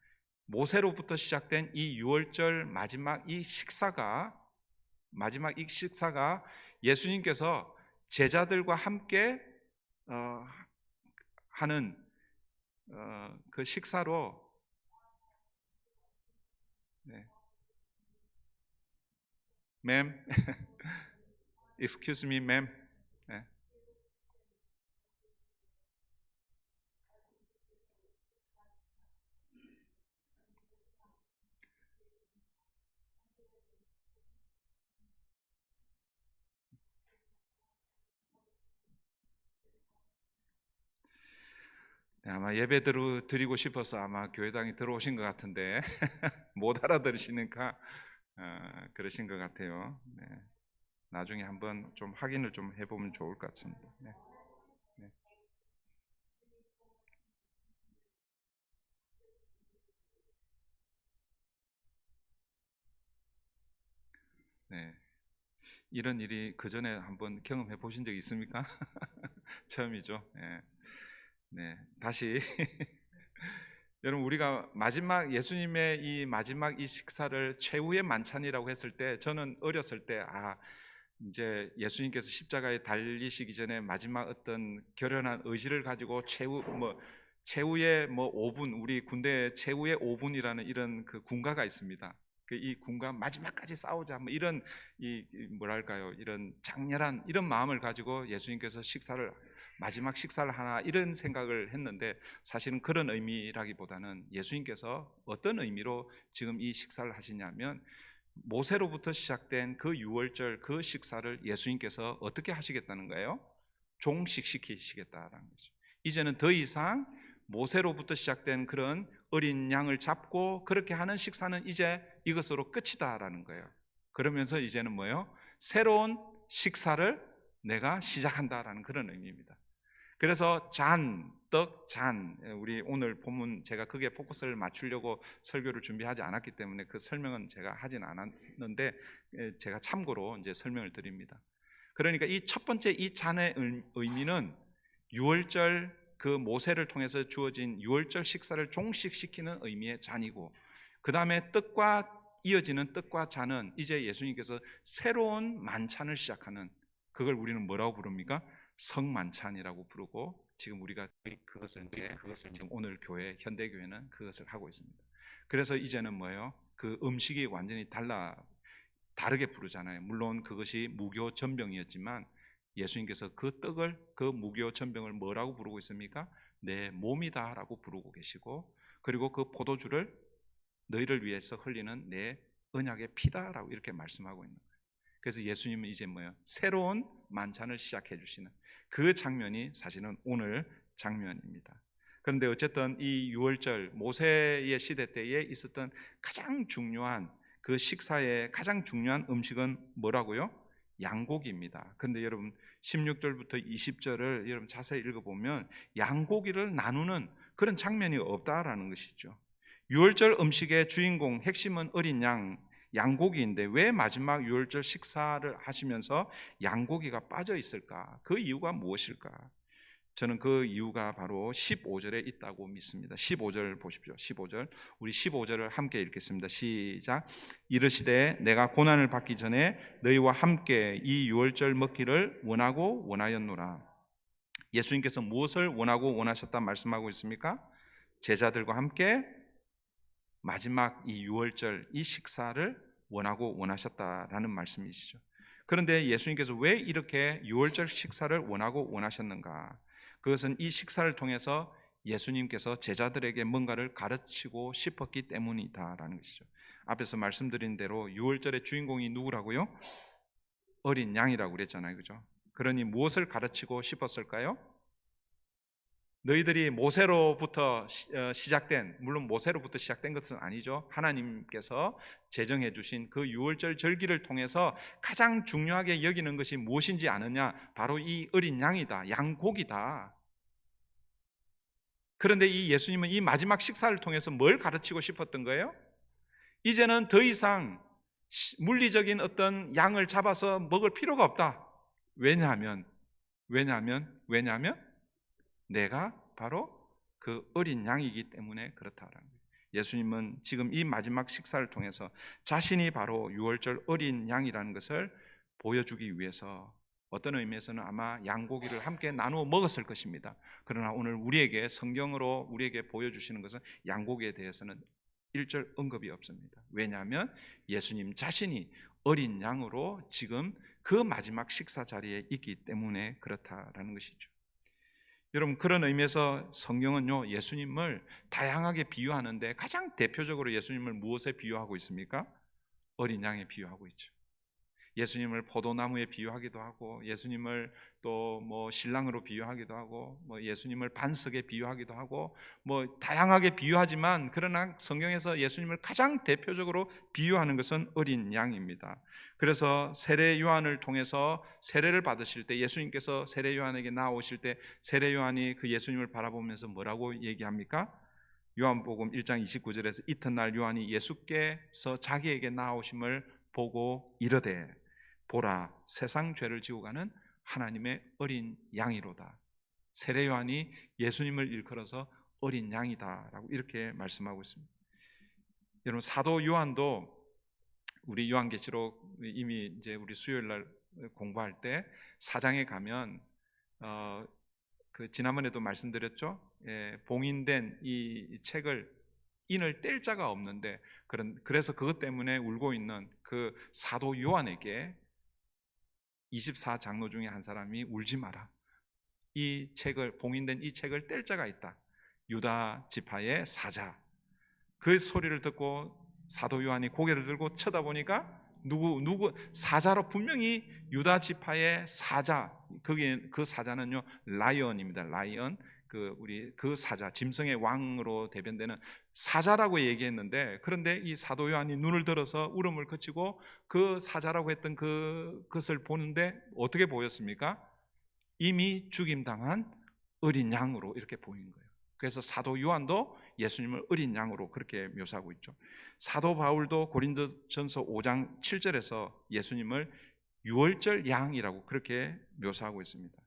모세로부터 시작된 이 유월절 마지막 이 식사가 예수님께서 제자들과 함께 하는 그 식사로 ma'am, excuse me, ma'am. 네. 아마 예배 드리고 싶어서 아마 교회당에 들어오신 것 같은데 못 알아들으시니까 그러신 것 같아요. 네. 나중에 한번 좀 확인을 좀 해보면 좋을 것 같습니다. 네. 네. 이런 일이 그 전에 한번 경험해 보신 적 있습니까? 처음이죠. 네. 네, 다시 여러분, 우리가 마지막 예수님의 이 마지막 이 식사를 최후의 만찬이라고 했을 때, 저는 어렸을 때 이제 예수님께서 십자가에 달리시기 전에 마지막 어떤 결연한 의지를 가지고 최후의 5분, 우리 군대 최후의 5분이라는 이런 그 군가가 있습니다. 이 군가 마지막까지 싸우자, 뭐 이런 뭐랄까요, 이런 장렬한 이런 마음을 가지고 예수님께서 마지막 식사를 하나, 이런 생각을 했는데, 사실은 그런 의미라기보다는 예수님께서 어떤 의미로 지금 이 식사를 하시냐면, 모세로부터 시작된 그 유월절 그 식사를 예수님께서 어떻게 하시겠다는 거예요? 종식시키시겠다라는 거죠. 이제는 더 이상 모세로부터 시작된 그런 어린 양을 잡고 그렇게 하는 식사는 이제 이것으로 끝이다라는 거예요. 그러면서 이제는 뭐예요? 새로운 식사를 내가 시작한다라는 그런 의미입니다. 그래서 우리 오늘 본문 제가 크게 포커스를 맞추려고 설교를 준비하지 않았기 때문에 그 설명은 제가 하진 않았는데, 제가 참고로 이제 설명을 드립니다. 그러니까 이 첫 번째 이 잔의 의미는 유월절 그 모세를 통해서 주어진 유월절 식사를 종식시키는 의미의 잔이고, 그 다음에 떡과 이어지는 떡과 잔은 이제 예수님께서 새로운 만찬을 시작하는, 그걸 우리는 뭐라고 부릅니까? 성만찬이라고 부르고, 지금 우리가 그것을 지금 오늘 교회 현대교회는 그것을 하고 있습니다. 그래서 이제는 뭐예요? 그 음식이 완전히 다르게 부르잖아요. 물론 그것이 무교 전병이었지만 예수님께서 그 떡을, 그 무교 전병을 뭐라고 부르고 있습니까? 내 몸이다라고 부르고 계시고, 그리고 그 포도주를 너희를 위해서 흘리는 내 언약의 피다라고 이렇게 말씀하고 있는 거예요. 그래서 예수님은 이제 뭐예요? 새로운 만찬을 시작해 주시는 그 장면이 사실은 오늘 장면입니다. 그런데 어쨌든 이 유월절 모세의 시대 때에 있었던 가장 중요한 그 식사의 가장 중요한 음식은 뭐라고요? 양고기입니다. 그런데 여러분 16절부터 20절을 여러분 자세히 읽어보면 양고기를 나누는 그런 장면이 없다라는 것이죠. 유월절 음식의 주인공, 핵심은 어린 양고기인데 왜 마지막 유월절 식사를 하시면서 양고기가 빠져 있을까? 그 이유가 무엇일까? 저는 그 이유가 바로 15절에 있다고 믿습니다. 15절 보십시오. 15절, 우리 15절을 함께 읽겠습니다. 시작. 이르시되 내가 고난을 받기 전에 너희와 함께 이 유월절 먹기를 원하고 원하였노라. 예수님께서 무엇을 원하고 원하셨다 말씀하고 있습니까? 제자들과 함께 마지막 이 유월절 이 식사를 원하고 원하셨다라는 말씀이시죠. 그런데 예수님께서 왜 이렇게 유월절 식사를 원하고 원하셨는가? 그것은 이 식사를 통해서 예수님께서 제자들에게 뭔가를 가르치고 싶었기 때문이다라는 것이죠. 앞에서 말씀드린 대로 유월절의 주인공이 누구라고요? 어린 양이라고 그랬잖아요, 그죠? 그러니 무엇을 가르치고 싶었을까요? 너희들이 모세로부터 시작된, 물론 모세로부터 시작된 것은 아니죠. 하나님께서 제정해 주신 그 유월절 절기를 통해서 가장 중요하게 여기는 것이 무엇인지 아느냐? 바로 이 어린 양이다, 양고기다. 그런데 이 예수님은 이 마지막 식사를 통해서 뭘 가르치고 싶었던 거예요? 이제는 더 이상 물리적인 어떤 양을 잡아서 먹을 필요가 없다. 왜냐하면 내가 바로 그 어린 양이기 때문에 그렇다라는 거예요. 예수님은 지금 이 마지막 식사를 통해서 자신이 바로 유월절 어린 양이라는 것을 보여주기 위해서 어떤 의미에서는 아마 양고기를 함께 나누어 먹었을 것입니다. 그러나 오늘 우리에게 성경으로 우리에게 보여주시는 것은 양고기에 대해서는 1절 언급이 없습니다. 왜냐하면 예수님 자신이 어린 양으로 지금 그 마지막 식사 자리에 있기 때문에 그렇다라는 것이죠. 여러분, 그런 의미에서 성경은요 예수님을 다양하게 비유하는데 가장 대표적으로 예수님을 무엇에 비유하고 있습니까? 어린 양에 비유하고 있죠. 예수님을 포도나무에 비유하기도 하고, 예수님을 또 뭐 신랑으로 비유하기도 하고, 뭐 예수님을 반석에 비유하기도 하고, 뭐 다양하게 비유하지만 그러나 성경에서 예수님을 가장 대표적으로 비유하는 것은 어린 양입니다. 그래서 세례 요한을 통해서 세례를 받으실 때, 예수님께서 세례 요한에게 나오실 때 세례 요한이 그 예수님을 바라보면서 뭐라고 얘기합니까? 요한복음 1장 29절에서 이튿날 요한이 예수께서 자기에게 나오심을 보고 이르되 보라 세상 죄를 지고 가는 하나님의 어린 양이로다. 세례 요한이 예수님을 일컬어서 어린 양이다라고 이렇게 말씀하고 있습니다. 여러분 사도 요한도 우리 요한계시록 이미 이제 우리 수요일 날 공부할 때 4장에 가면 그 지난번에도 말씀드렸죠. 봉인된 이 책을 인을 뗄 자가 없는데 그래서 그것 때문에 울고 있는 그 사도 요한에게 24장로 중에 한 사람이 울지 마라. 이 책을 봉인된 이 책을 뗄 자가 있다. 유다 지파의 사자. 그 소리를 듣고 사도 요한이 고개를 들고 쳐다보니까 누구 사자로 분명히 유다 지파의 사자. 그 사자는요 라이언입니다. 라이언. 그 사자 짐승의 왕으로 대변되는 사자라고 얘기했는데 그런데 이 사도 요한이 눈을 들어서 울음을 그치고 그 사자라고 했던 그것을 보는데 어떻게 보였습니까? 이미 죽임당한 어린 양으로 이렇게 보인 거예요. 그래서 사도 요한도 예수님을 어린 양으로 그렇게 묘사하고 있죠. 사도 바울도 고린도전서 5장 7절에서 예수님을 유월절 양이라고 그렇게 묘사하고 있습니다.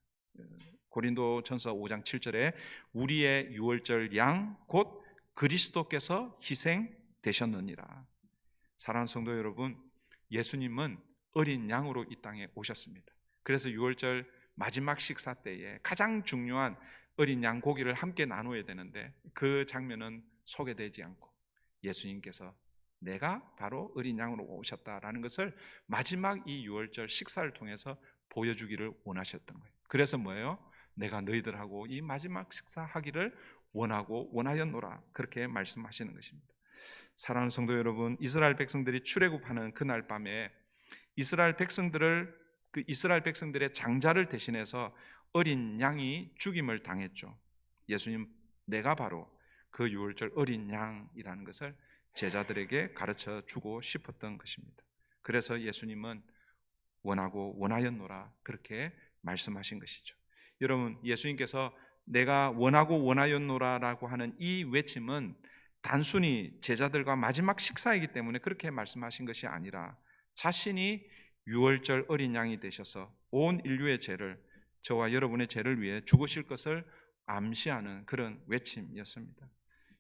고린도전서 5장 7절에 우리의 유월절 양 곧 그리스도께서 희생되셨느니라. 사랑하는 성도 여러분, 예수님은 어린 양으로 이 땅에 오셨습니다. 그래서 유월절 마지막 식사 때에 가장 중요한 어린 양 고기를 함께 나누어야 되는데 그 장면은 소개되지 않고 예수님께서 내가 바로 어린 양으로 오셨다라는 것을 마지막 이 유월절 식사를 통해서 보여주기를 원하셨던 거예요. 그래서 뭐예요? 내가 너희들하고 이 마지막 식사하기를 원하고 원하였노라 그렇게 말씀하시는 것입니다. 사랑하는 성도 여러분, 이스라엘 백성들이 출애굽하는 그날 밤에 이스라엘 백성들의 장자를 대신해서 어린 양이 죽임을 당했죠. 예수님 내가 바로 그 유월절 어린 양이라는 것을 제자들에게 가르쳐 주고 싶었던 것입니다. 그래서 예수님은 원하고 원하였노라 그렇게 말씀하신 것이죠. 여러분, 예수님께서 내가 원하고 원하였노라라고 하는 이 외침은 단순히 제자들과 마지막 식사이기 때문에 그렇게 말씀하신 것이 아니라 자신이 유월절 어린 양이 되셔서 온 인류의 죄를, 저와 여러분의 죄를 위해 죽으실 것을 암시하는 그런 외침이었습니다.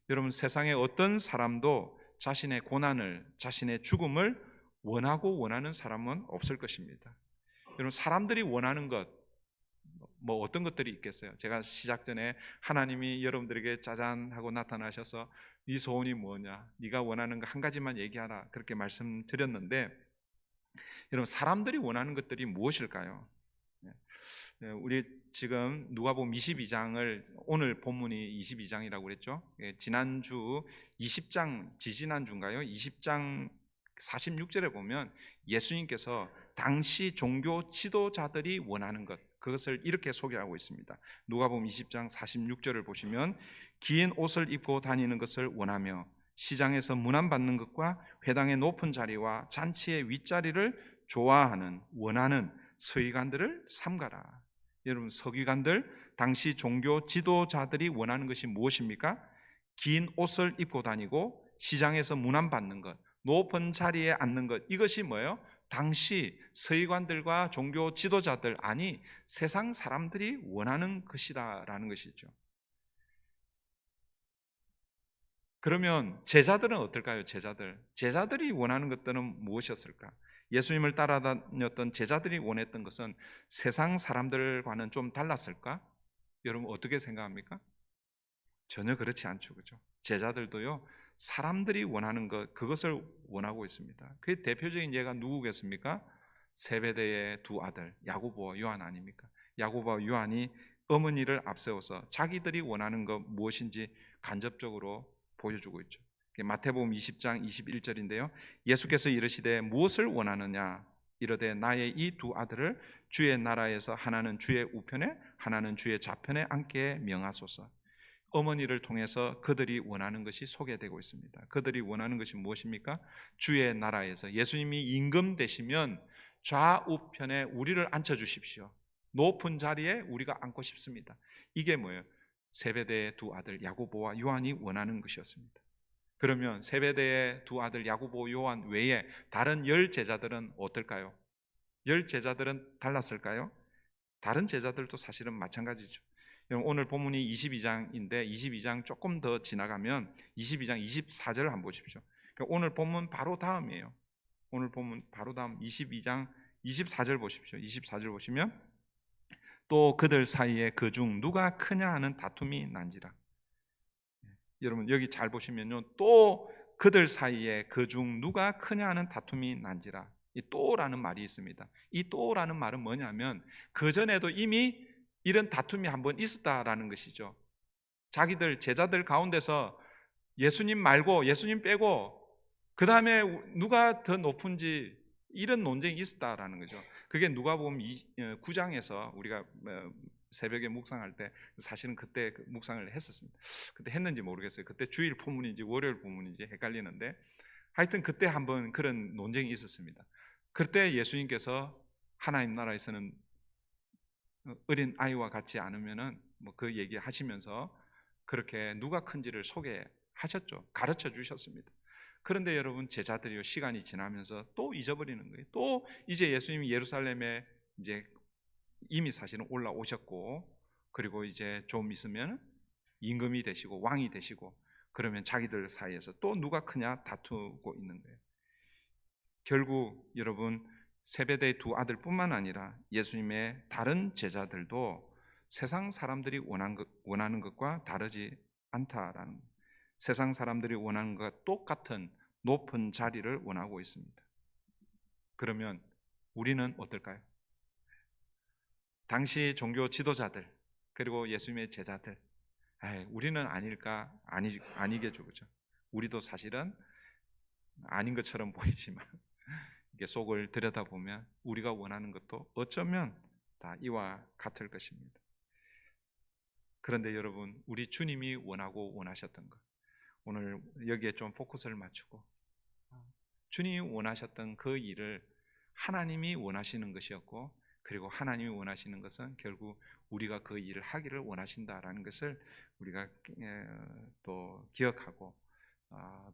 여러분, 세상에 어떤 사람도 자신의 고난을, 자신의 죽음을 원하고 원하는 사람은 없을 것입니다. 여러분, 사람들이 원하는 것, 뭐 어떤 것들이 있겠어요? 제가 시작 전에 하나님이 여러분들에게 짜잔 하고 나타나셔서 네 소원이 뭐냐? 네가 원하는 거 한 가지만 얘기하라 그렇게 말씀드렸는데 여러분, 사람들이 원하는 것들이 무엇일까요? 우리 지금 누가복음 22장을 오늘 본문이 22장이라고 그랬죠. 지난주 20장 지지난주인가요? 20장 46절에 보면 예수님께서 당시 종교 지도자들이 원하는 것 그것을 이렇게 소개하고 있습니다. 누가복음 20장 46절을 보시면 긴 옷을 입고 다니는 것을 원하며 시장에서 문안받는 것과 회당의 높은 자리와 잔치의 윗자리를 좋아하는 원하는 서기관들을 삼가라. 여러분, 서기관들 당시 종교 지도자들이 원하는 것이 무엇입니까? 긴 옷을 입고 다니고 시장에서 문안받는 것, 높은 자리에 앉는 것, 이것이 뭐예요? 당시 서기관들과 종교 지도자들, 아니 세상 사람들이 원하는 것이라는 것이죠. 그러면 제자들은 어떨까요? 제자들이 원하는 것들은 무엇이었을까? 예수님을 따라다녔던 제자들이 원했던 것은 세상 사람들과는 좀 달랐을까? 여러분 어떻게 생각합니까? 전혀 그렇지 않죠, 그죠? 제자들도요 사람들이 원하는 것 그것을 원하고 있습니다. 그 대표적인 예가 누구겠습니까? 세베대의 두 아들 야고보와 요한 아닙니까? 야고보와 요한이 어머니를 앞세워서 자기들이 원하는 것 무엇인지 간접적으로 보여주고 있죠. 마태복음 20장 21절인데요. 예수께서 이르시되 무엇을 원하느냐? 이르되 나의 이 두 아들을 주의 나라에서 하나는 주의 우편에 하나는 주의 좌편에 앉게 명하소서. 어머니를 통해서 그들이 원하는 것이 소개되고 있습니다. 그들이 원하는 것이 무엇입니까? 주의 나라에서 예수님이 임금 되시면 좌우편에 우리를 앉혀주십시오. 높은 자리에 우리가 앉고 싶습니다. 이게 뭐예요? 세베대의 두 아들 야고보와 요한이 원하는 것이었습니다. 그러면 세베대의 두 아들 야고보, 요한 외에 다른 10 제자들은 어떨까요? 열 제자들은 달랐을까요? 다른 제자들도 사실은 마찬가지죠. 오늘 본문이 22장인데 22장 조금 더 지나가면 22장 24절 한번 보십시오. 그러니까 오늘 본문 바로 다음이에요. 오늘 본문 바로 다음 22장 24절 보십시오. 24절 보시면 또 그들 사이에 그중 누가 크냐 하는 다툼이 난지라. 여러분 여기 잘 보시면요, 또 그들 사이에 그중 누가 크냐 하는 다툼이 난지라. 이 또라는 말이 있습니다. 이 또라는 말은 뭐냐면 그 전에도 이미 이런 다툼이 한번 있었다라는 것이죠. 자기들 제자들 가운데서 예수님 말고 예수님 빼고 그 다음에 누가 더 높은지 이런 논쟁이 있었다라는 거죠. 그게 누가복음 9장에서 우리가 새벽에 묵상할 때 사실은 그때 묵상을 했었습니다. 그때 했는지 모르겠어요. 그때 주일 본문인지 월요일 본문인지 헷갈리는데 하여튼 그때 한번 그런 논쟁이 있었습니다. 그때 예수님께서 하나님 나라에서는 어린 아이와 같지 않으면은 뭐 그 얘기 하시면서 그렇게 누가 큰지를 소개하셨죠. 가르쳐 주셨습니다. 그런데 여러분 제자들이요, 시간이 지나면서 또 잊어버리는 거예요. 또 이제 예수님이 예루살렘에 이제 이미 사실은 올라오셨고, 그리고 이제 좀 있으면 임금이 되시고 왕이 되시고, 그러면 자기들 사이에서 또 누가 크냐 다투고 있는 거예요. 결국 여러분 세베대의 두 아들뿐만 아니라 예수님의 다른 제자들도 세상 사람들이 원하는 것과 다르지 않다라는 거예요. 세상 사람들이 원하는 것과 똑같은 높은 자리를 원하고 있습니다. 그러면 우리는 어떨까요? 당시 종교 지도자들 그리고 예수님의 제자들, 우리는 아닐까? 아니겠죠, 그죠? 우리도 사실은 아닌 것처럼 보이지만 이게 속을 들여다보면 우리가 원하는 것도 어쩌면 다 이와 같을 것입니다. 그런데 여러분, 우리 주님이 원하고 원하셨던 것, 오늘 여기에 좀 포커스를 맞추고 주님이 원하셨던 그 일을 하나님이 원하시는 것이었고, 그리고 하나님이 원하시는 것은 결국 우리가 그 일을 하기를 원하신다라는 것을 우리가 또 기억하고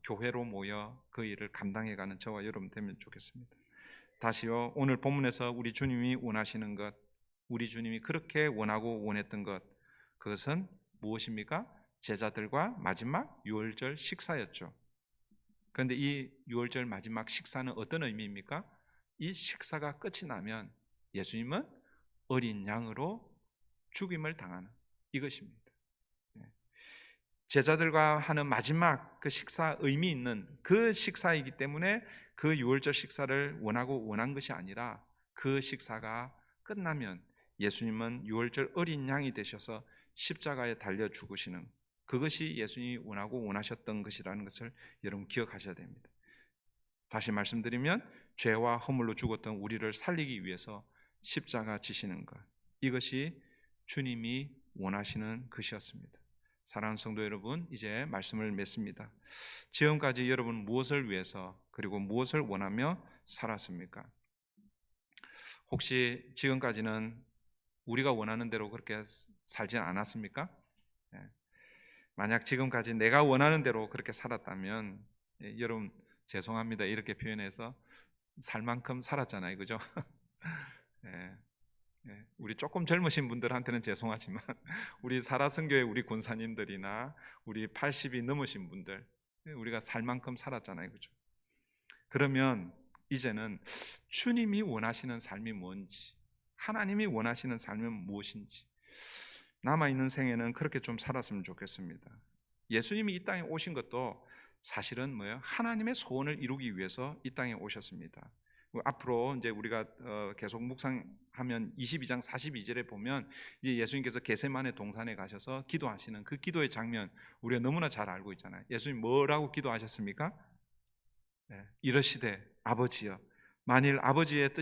교회로 모여 그 일을 감당해가는 저와 여러분 되면 좋겠습니다. 다시요, 오늘 본문에서 우리 주님이 원하시는 것, 우리 주님이 그렇게 원하고 원했던 것, 그것은 무엇입니까? 제자들과 마지막 유월절 식사였죠. 그런데 이 유월절 마지막 식사는 어떤 의미입니까? 이 식사가 끝이 나면 예수님은 어린 양으로 죽임을 당하는 이것입니다. 제자들과 하는 마지막 그 식사, 의미 있는 그 식사이기 때문에 그 유월절 식사를 원한 것이 아니라 그 식사가 끝나면 예수님은 유월절 어린 양이 되셔서 십자가에 달려 죽으시는, 그것이 예수님이 원하고 원하셨던 것이라는 것을 여러분 기억하셔야 됩니다. 다시 말씀드리면 죄와 허물로 죽었던 우리를 살리기 위해서 십자가 지시는 것, 이것이 주님이 원하시는 것이었습니다. 사랑하는 성도 여러분, 이제 말씀을 맺습니다. 지금까지 여러분 무엇을 위해서 그리고 무엇을 원하며 살았습니까? 혹시 지금까지는 우리가 원하는 대로 그렇게 살진 않았습니까? 만약 지금까지 내가 원하는 대로 그렇게 살았다면 여러분 죄송합니다 이렇게 표현해서 살 만큼 살았잖아요, 그죠? 우리 조금 젊으신 분들한테는 죄송하지만 우리 살아선교회 우리 군사님들이나 우리 80이 넘으신 분들, 우리가 살 만큼 살았잖아요, 그죠? 그러면 이제는 주님이 원하시는 삶이 뭔지, 하나님이 원하시는 삶은 무엇인지, 남아있는 생에는 그렇게 좀 살았으면 좋겠습니다. 예수님이 이 땅에 오신 것도 사실은 뭐예요? 하나님의 소원을 이루기 위해서 이 땅에 오셨습니다. 앞으로 이제 우리가 계속 묵상하면 22장 42절에 보면 이제 예수님께서 겟세마네 동산에 가셔서 기도하시는 그 기도의 장면 우리가 너무나 잘 알고 있잖아요. 예수님 뭐라고 기도하셨습니까? 이러시되 아버지여, 만일 아버지의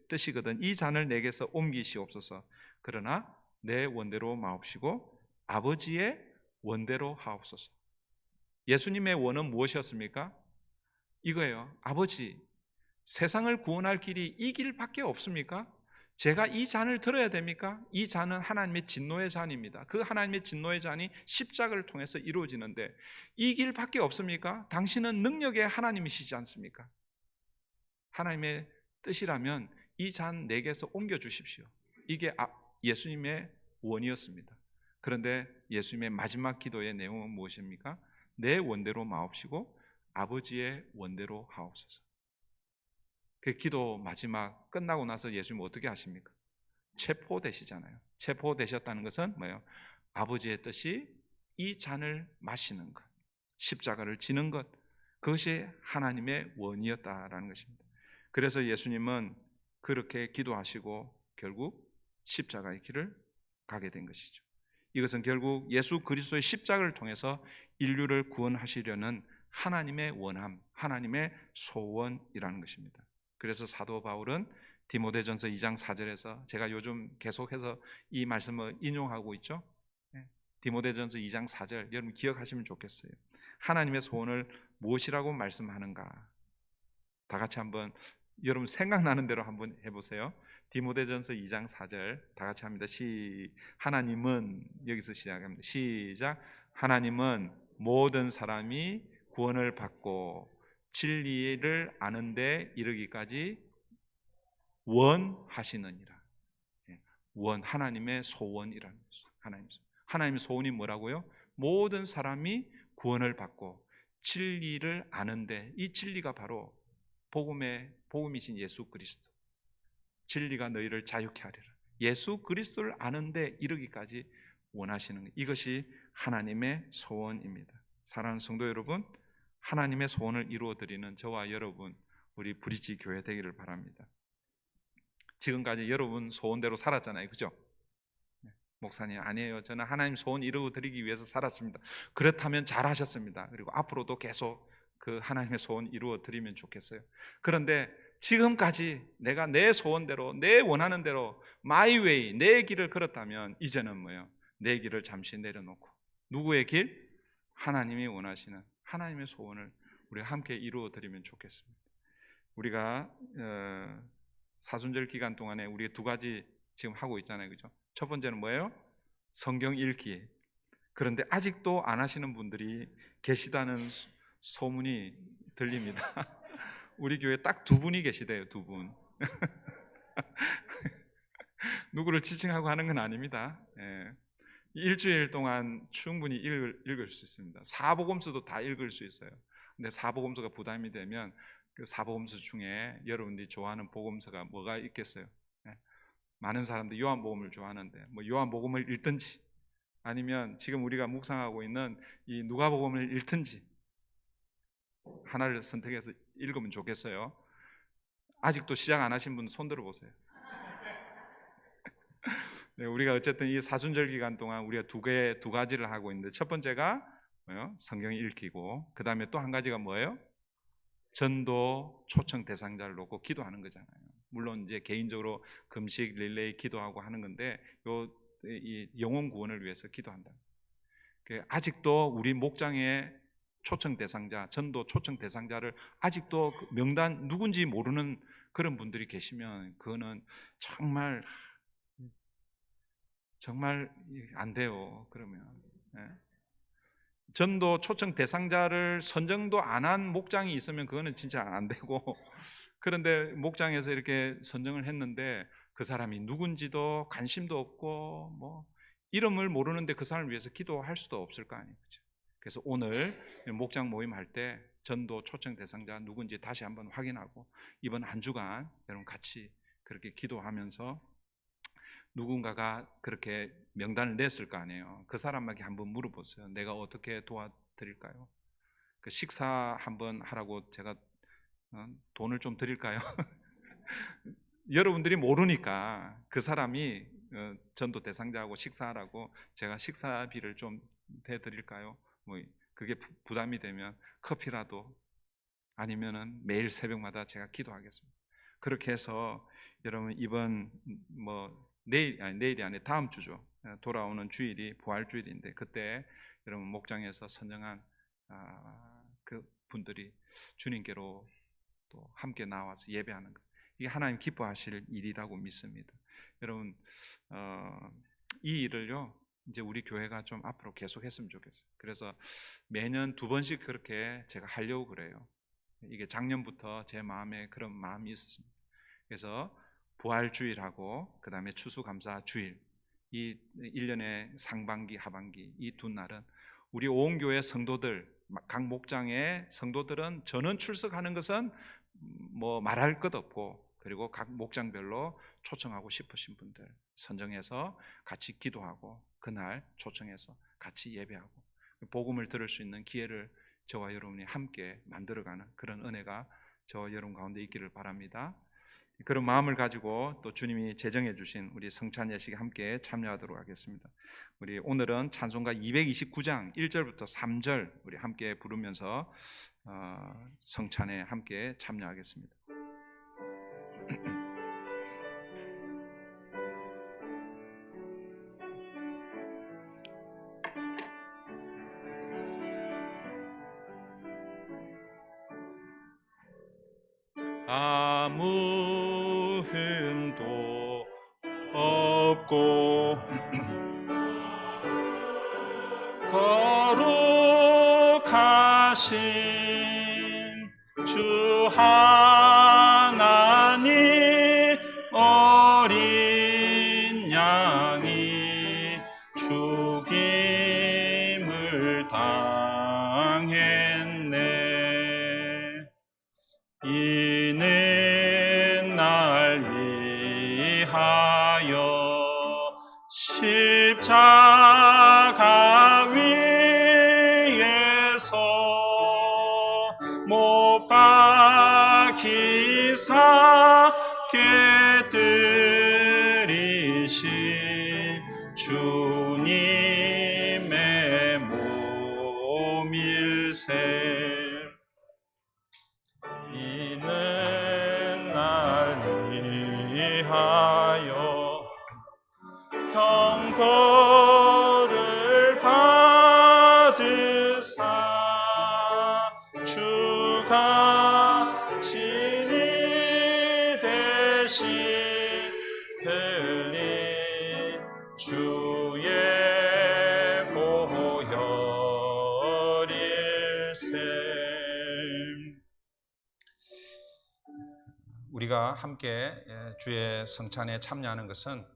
뜻이거든 이 잔을 내게서 옮기시옵소서. 그러나 내 원대로 마옵시고 아버지의 원대로 하옵소서. 예수님의 원은 무엇이었습니까? 이거예요. 아버지, 세상을 구원할 길이 이 길밖에 없습니까? 제가 이 잔을 들어야 됩니까? 이 잔은 하나님의 진노의 잔입니다. 그 하나님의 진노의 잔이 십자가를 통해서 이루어지는데 이 길밖에 없습니까? 당신은 능력의 하나님이시지 않습니까? 하나님의 뜻이라면 이 잔 내게서 옮겨 주십시오. 이게 예수님의 원이었습니다. 그런데 예수님의 마지막 기도의 내용은 무엇입니까? 내 원대로 마옵시고 아버지의 원대로 하옵소서. 그 기도 마지막 끝나고 나서 예수님은 어떻게 하십니까? 체포되시잖아요. 체포되셨다는 것은 뭐예요? 아버지의 뜻이 이 잔을 마시는 것, 십자가를 지는 것, 그것이 하나님의 원이었다라는 것입니다. 그래서 예수님은 그렇게 기도하시고 결국 십자가의 길을 가게 된 것이죠. 이것은 결국 예수 그리스도의 십자가를 통해서 인류를 구원하시려는 하나님의 원함, 하나님의 소원이라는 것입니다. 그래서 사도 바울은 디모데전서 2장 4절에서 제가 요즘 계속해서 이 말씀을 인용하고 있죠. 디모데전서 2장 4절 여러분 기억하시면 좋겠어요. 하나님의 소원을 무엇이라고 말씀하는가? 다 같이 한번 여러분 생각나는 대로 한번 해보세요. 디모데전서 2장 4절 다 같이 합니다. 하나님은 여기서 시작합니다. 시작. 하나님은 모든 사람이 구원을 받고 진리를 아는 데 이르기까지 원하시느니라. 하나님의 소원이라는 거죠. 하나님의 소원이 뭐라고요? 모든 사람이 구원을 받고 진리를 아는데, 이 진리가 바로 복음이신 예수 그리스도. 진리가 너희를 자유케 하리라. 예수 그리스도를 아는데 이르기까지 원하시는 것, 이것이 하나님의 소원입니다. 사랑하는 성도 여러분, 하나님의 소원을 이루어드리는 저와 여러분, 우리 브릿지 교회 되기를 바랍니다. 지금까지 여러분 소원대로 살았잖아요, 그죠? 목사님, 아니에요. 저는 하나님 소원 이루어드리기 위해서 살았습니다. 그렇다면 잘하셨습니다. 그리고 앞으로도 계속 그 하나님의 소원 이루어드리면 좋겠어요. 그런데 지금까지 내가 내 소원대로, 내 원하는 대로 my way, 내 길을 걸었다면 이제는 뭐예요? 내 길을 잠시 내려놓고 누구의 길? 하나님이 원하시는 하나님의 소원을 우리가 함께 이루어드리면 좋겠습니다. 우리가 사순절 기간 동안에 우리가 두 가지 지금 하고 있잖아요, 그죠? 첫 번째는 뭐예요? 성경 읽기. 그런데 아직도 안 하시는 분들이 계시다는 소문이 들립니다. 우리 교회에 딱 두 분이 계시대요, 두 분. 누구를 지칭하고 하는 건 아닙니다. 일주일 동안 충분히 읽을 수 있습니다. 사복음서도 다 읽을 수 있어요. 근데 사복음서가 부담이 되면 그 사복음서 중에 여러분들이 좋아하는 복음서가 뭐가 있겠어요? 많은 사람들이 요한복음을 좋아하는데 뭐 요한복음을 읽든지 아니면 지금 우리가 묵상하고 있는 이 누가복음을 읽든지 하나를 선택해서 읽으면 좋겠어요. 아직도 시작 안 하신 분 손 들어보세요. 네, 우리가 어쨌든 이 사순절 기간 동안 우리가 두 가지를 하고 있는데, 첫 번째가 뭐예요? 성경 읽기고, 그 다음에 또 한 가지가 뭐예요? 전도 초청 대상자를 놓고 기도하는 거잖아요. 물론 이제 개인적으로 금식 릴레이 기도하고 하는 건데, 이 영혼 구원을 위해서 기도한다. 아직도 우리 목장의 초청 대상자, 전도 초청 대상자를 아직도 그 명단 누군지 모르는 그런 분들이 계시면 그거는 정말 안 돼요. 그러면 전도 초청 대상자를 선정도 안 한 목장이 있으면 그거는 진짜 안 되고, 그런데 목장에서 이렇게 선정을 했는데 그 사람이 누군지도 관심도 없고 뭐 이름을 모르는데 그 사람을 위해서 기도할 수도 없을 거 아니에요. 그래서 오늘 목장 모임할 때 전도 초청 대상자 누군지 다시 한번 확인하고 이번 한 주간 여러분 같이 그렇게 기도하면서 누군가가 그렇게 명단을 냈을 거 아니에요. 그 사람에게 한번 물어보세요. 내가 어떻게 도와드릴까요? 그 식사 한번 하라고 제가 돈을 좀 드릴까요? 여러분들이 모르니까 그 사람이 전도 대상자하고 식사하라고 제가 식사비를 좀 대드릴까요? 뭐 그게 부담이 되면 커피라도, 아니면은 매일 새벽마다 제가 기도하겠습니다. 그렇게 해서 여러분 이번 내일이 아니라 다음 주죠. 돌아오는 주일이 부활주일인데 그때 여러분 목장에서 선정한 그 분들이 주님께로 또 함께 나와서 예배하는 것, 이게 하나님 기뻐하실 일이라고 믿습니다. 여러분 이 일을요 이제 우리 교회가 좀 앞으로 계속했으면 좋겠어요. 그래서 매년 2번씩 그렇게 제가 하려고 그래요. 이게 작년부터 제 마음에 그런 마음이 있었습니다. 그래서 부활주일하고 그 다음에 추수감사주일, 이 1년의 상반기 하반기 이 두 날은 우리 온 교회 성도들, 각 목장의 성도들은 전원 출석하는 것은 뭐 말할 것 없고, 그리고 각 목장별로 초청하고 싶으신 분들 선정해서 같이 기도하고 그날 초청해서 같이 예배하고 복음을 들을 수 있는 기회를 저와 여러분이 함께 만들어가는 그런 은혜가 저와 여러분 가운데 있기를 바랍니다. 그런 마음을 가지고 또 주님이 제정해 주신 우리 성찬 예식에 함께 참여하도록 하겠습니다. 우리 오늘은 찬송가 229장 1절부터 3절 우리 함께 부르면서 성찬에 함께 참여하겠습니다. 아무 흠도 없고 거룩하신 주 하나님 어린 양이 죽임을 당했네. 이는 날 위하여 십자가 위에서 못 박히사 깨뜨리신 주님의 몸일세. 이는 날 위하여 형벌을 받으사 주가 진이 대신 흘린 주의 보혈일세. 우리가 함께 주의 성찬에 참여하는 것은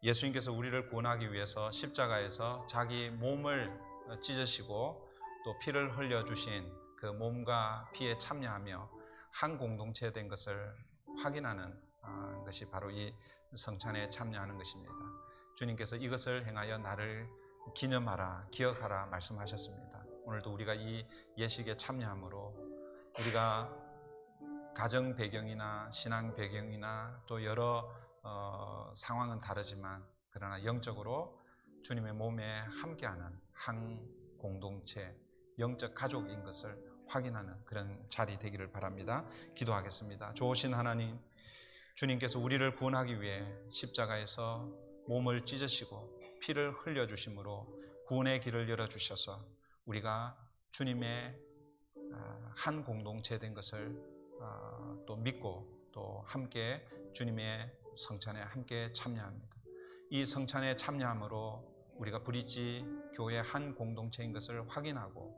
예수님께서 우리를 구원하기 위해서 십자가에서 자기 몸을 찢으시고 또 피를 흘려주신 그 몸과 피에 참여하며 한 공동체 된 것을 확인하는 것이 바로 이 성찬에 참여하는 것입니다. 주님께서 이것을 행하여 나를 기념하라, 기억하라 말씀하셨습니다. 오늘도 우리가 이 예식에 참여함으로 우리가 가정 배경이나 신앙 배경이나 또 여러 상황은 다르지만 그러나 영적으로 주님의 몸에 함께하는 한 공동체, 영적 가족인 것을 확인하는 그런 자리 되기를 바랍니다. 기도하겠습니다. 좋으신 하나님, 주님께서 우리를 구원하기 위해 십자가에서 몸을 찢으시고 피를 흘려주심으로 구원의 길을 열어주셔서 우리가 주님의 한 공동체 된 것을 또 믿고 또 함께 주님의 성찬에 함께 참여합니다. 이 성찬에 참여함으로 우리가 브릿지 교회 한 공동체인 것을 확인하고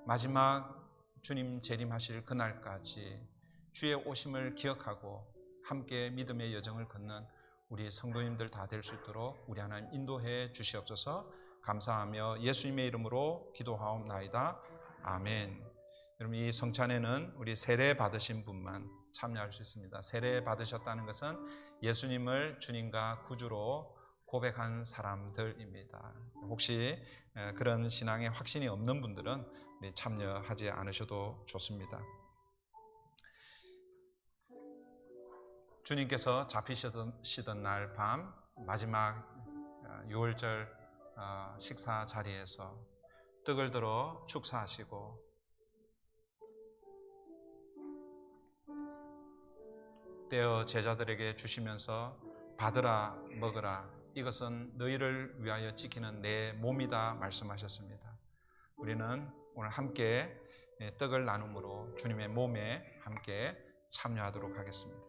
마지막 주님 재림하실 그날까지 주의 오심을 기억하고 함께 믿음의 여정을 걷는 우리 성도님들 다 될 수 있도록 우리 하나님 인도해 주시옵소서. 감사하며 예수님의 이름으로 기도하옵나이다. 아멘. 여러분, 이 성찬에는 우리 세례 받으신 분만 참여할 수 있습니다. 세례 받으셨다는 것은 예수님을 주님과 구주로 고백한 사람들입니다. 혹시 그런 신앙에 확신이 없는 분들은 참여하지 않으셔도 좋습니다. 주님께서 잡히시던 날 밤 마지막 유월절 식사 자리에서 떡을 들어 축사하시고 떼어 제자들에게 주시면서 받으라 먹으라, 이것은 너희를 위하여 지키는 내 몸이다 말씀하셨습니다. 우리는 오늘 함께 떡을 나눔으로 주님의 몸에 함께 참여하도록 하겠습니다.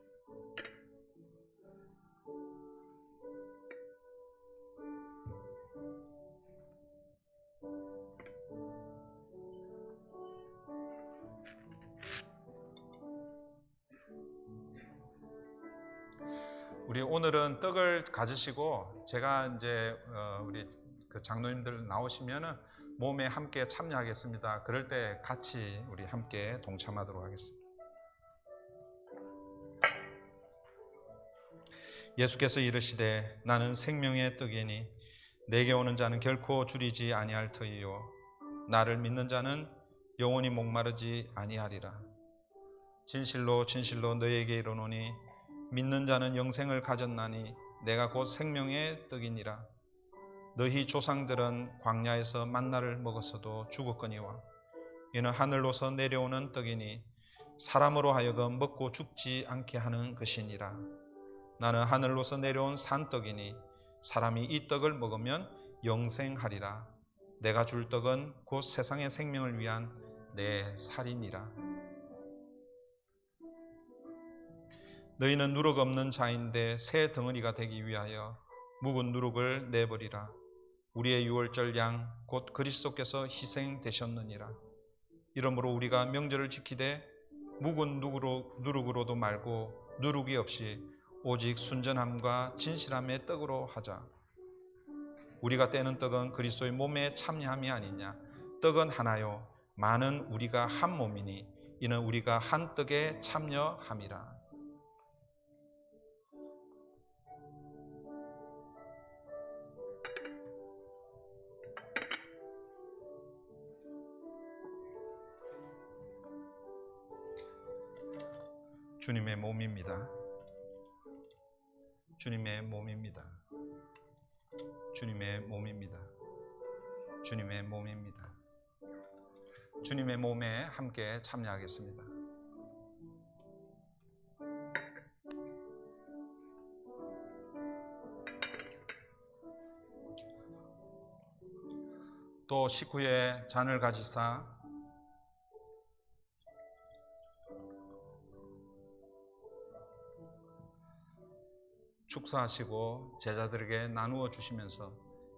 우리 오늘은 떡을 가지시고 제가 이제 우리 그 장로님들 나오시면은 몸에 함께 참여하겠습니다. 그럴 때 같이 우리 함께 동참하도록 하겠습니다. 예수께서 이르시되 나는 생명의 떡이니 내게 오는 자는 결코 줄이지 아니할 터이요 나를 믿는 자는 영원히 목마르지 아니하리라. 진실로 진실로 너희에게 이르노니 믿는 자는 영생을 가졌나니 내가 곧 생명의 떡이니라. 너희 조상들은 광야에서 만나를 먹었어도 죽었거니와 이는 하늘로서 내려오는 떡이니 사람으로 하여금 먹고 죽지 않게 하는 것이니라. 나는 하늘로서 내려온 산떡이니 사람이 이 떡을 먹으면 영생하리라. 내가 줄 떡은 곧 세상의 생명을 위한 내 살이니라. 너희는 누룩 없는 자인데 새 덩어리가 되기 위하여 묵은 누룩을 내버리라. 우리의 유월절 양 곧 그리스도께서 희생되셨느니라. 이러므로 우리가 명절을 지키되 묵은 누룩으로도 말고 누룩이 없이 오직 순전함과 진실함의 떡으로 하자. 우리가 떼는 떡은 그리스도의 몸에 참여함이 아니냐. 떡은 하나요 많은 우리가 한 몸이니 이는 우리가 한 떡에 참여함이라. 주님의 몸입니다. 주님의 몸입니다. 주님의 몸입니다. 주님의 몸입니다. 주님의 몸에 함께 참여하겠습니다. 또 식후에 잔을 가지사 축사하시고 제자들에게 나누어 주시면서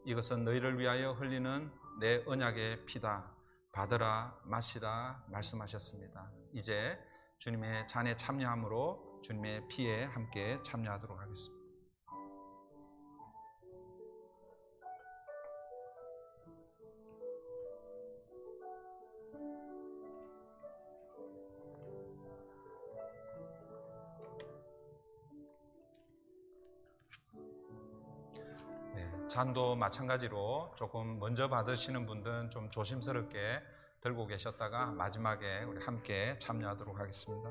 이것은 너희를 위하여 흘리는 내 언약의 피다. 받으라 마시라 말씀하셨습니다. 이제 주님의 잔에 참여함으로 주님의 피에 함께 참여하도록 하겠습니다. 잔도 마찬가지로 조금 먼저 받으시는 분들은 좀 조심스럽게 들고 계셨다가 마지막에 우리 함께 참여하도록 하겠습니다.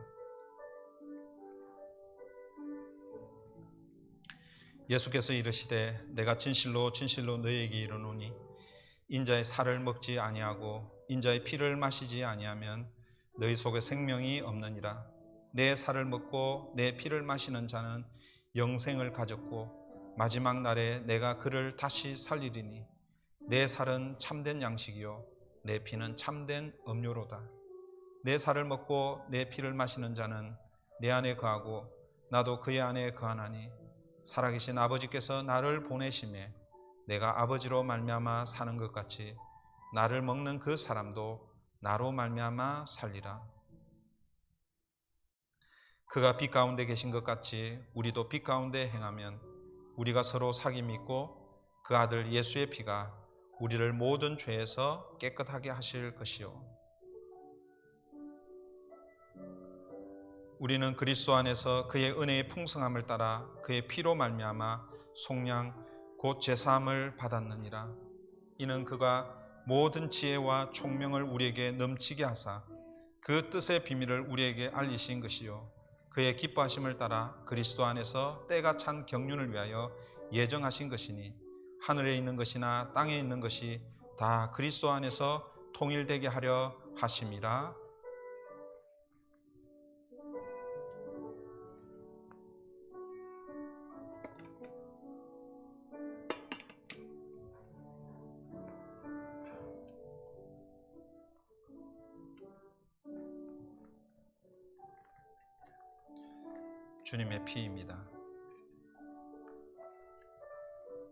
예수께서 이르시되 내가 진실로 진실로 너희에게 이르노니 인자의 살을 먹지 아니하고 인자의 피를 마시지 아니하면 너희 속에 생명이 없느니라. 내 살을 먹고 내 피를 마시는 자는 영생을 가졌고 마지막 날에 내가 그를 다시 살리리니 내 살은 참된 양식이요 내 피는 참된 음료로다. 내 살을 먹고 내 피를 마시는 자는 내 안에 거하고 나도 그의 안에 거하나니 살아계신 아버지께서 나를 보내심에 내가 아버지로 말미암아 사는 것 같이 나를 먹는 그 사람도 나로 말미암아 살리라. 그가 빛 가운데 계신 것 같이 우리도 빛 가운데 행하면 우리가 서로 사귐이 있고 그 아들 예수의 피가 우리를 모든 죄에서 깨끗하게 하실 것이요 우리는 그리스도 안에서 그의 은혜의 풍성함을 따라 그의 피로 말미암아 속량 곧 제사함을 받았느니라. 이는 그가 모든 지혜와 총명을 우리에게 넘치게 하사 그 뜻의 비밀을 우리에게 알리신 것이요 그의 기뻐하심을 따라 그리스도 안에서 때가 찬 경륜을 위하여 예정하신 것이니 하늘에 있는 것이나 땅에 있는 것이 다 그리스도 안에서 통일되게 하려 하심이라. 주님의 피입니다.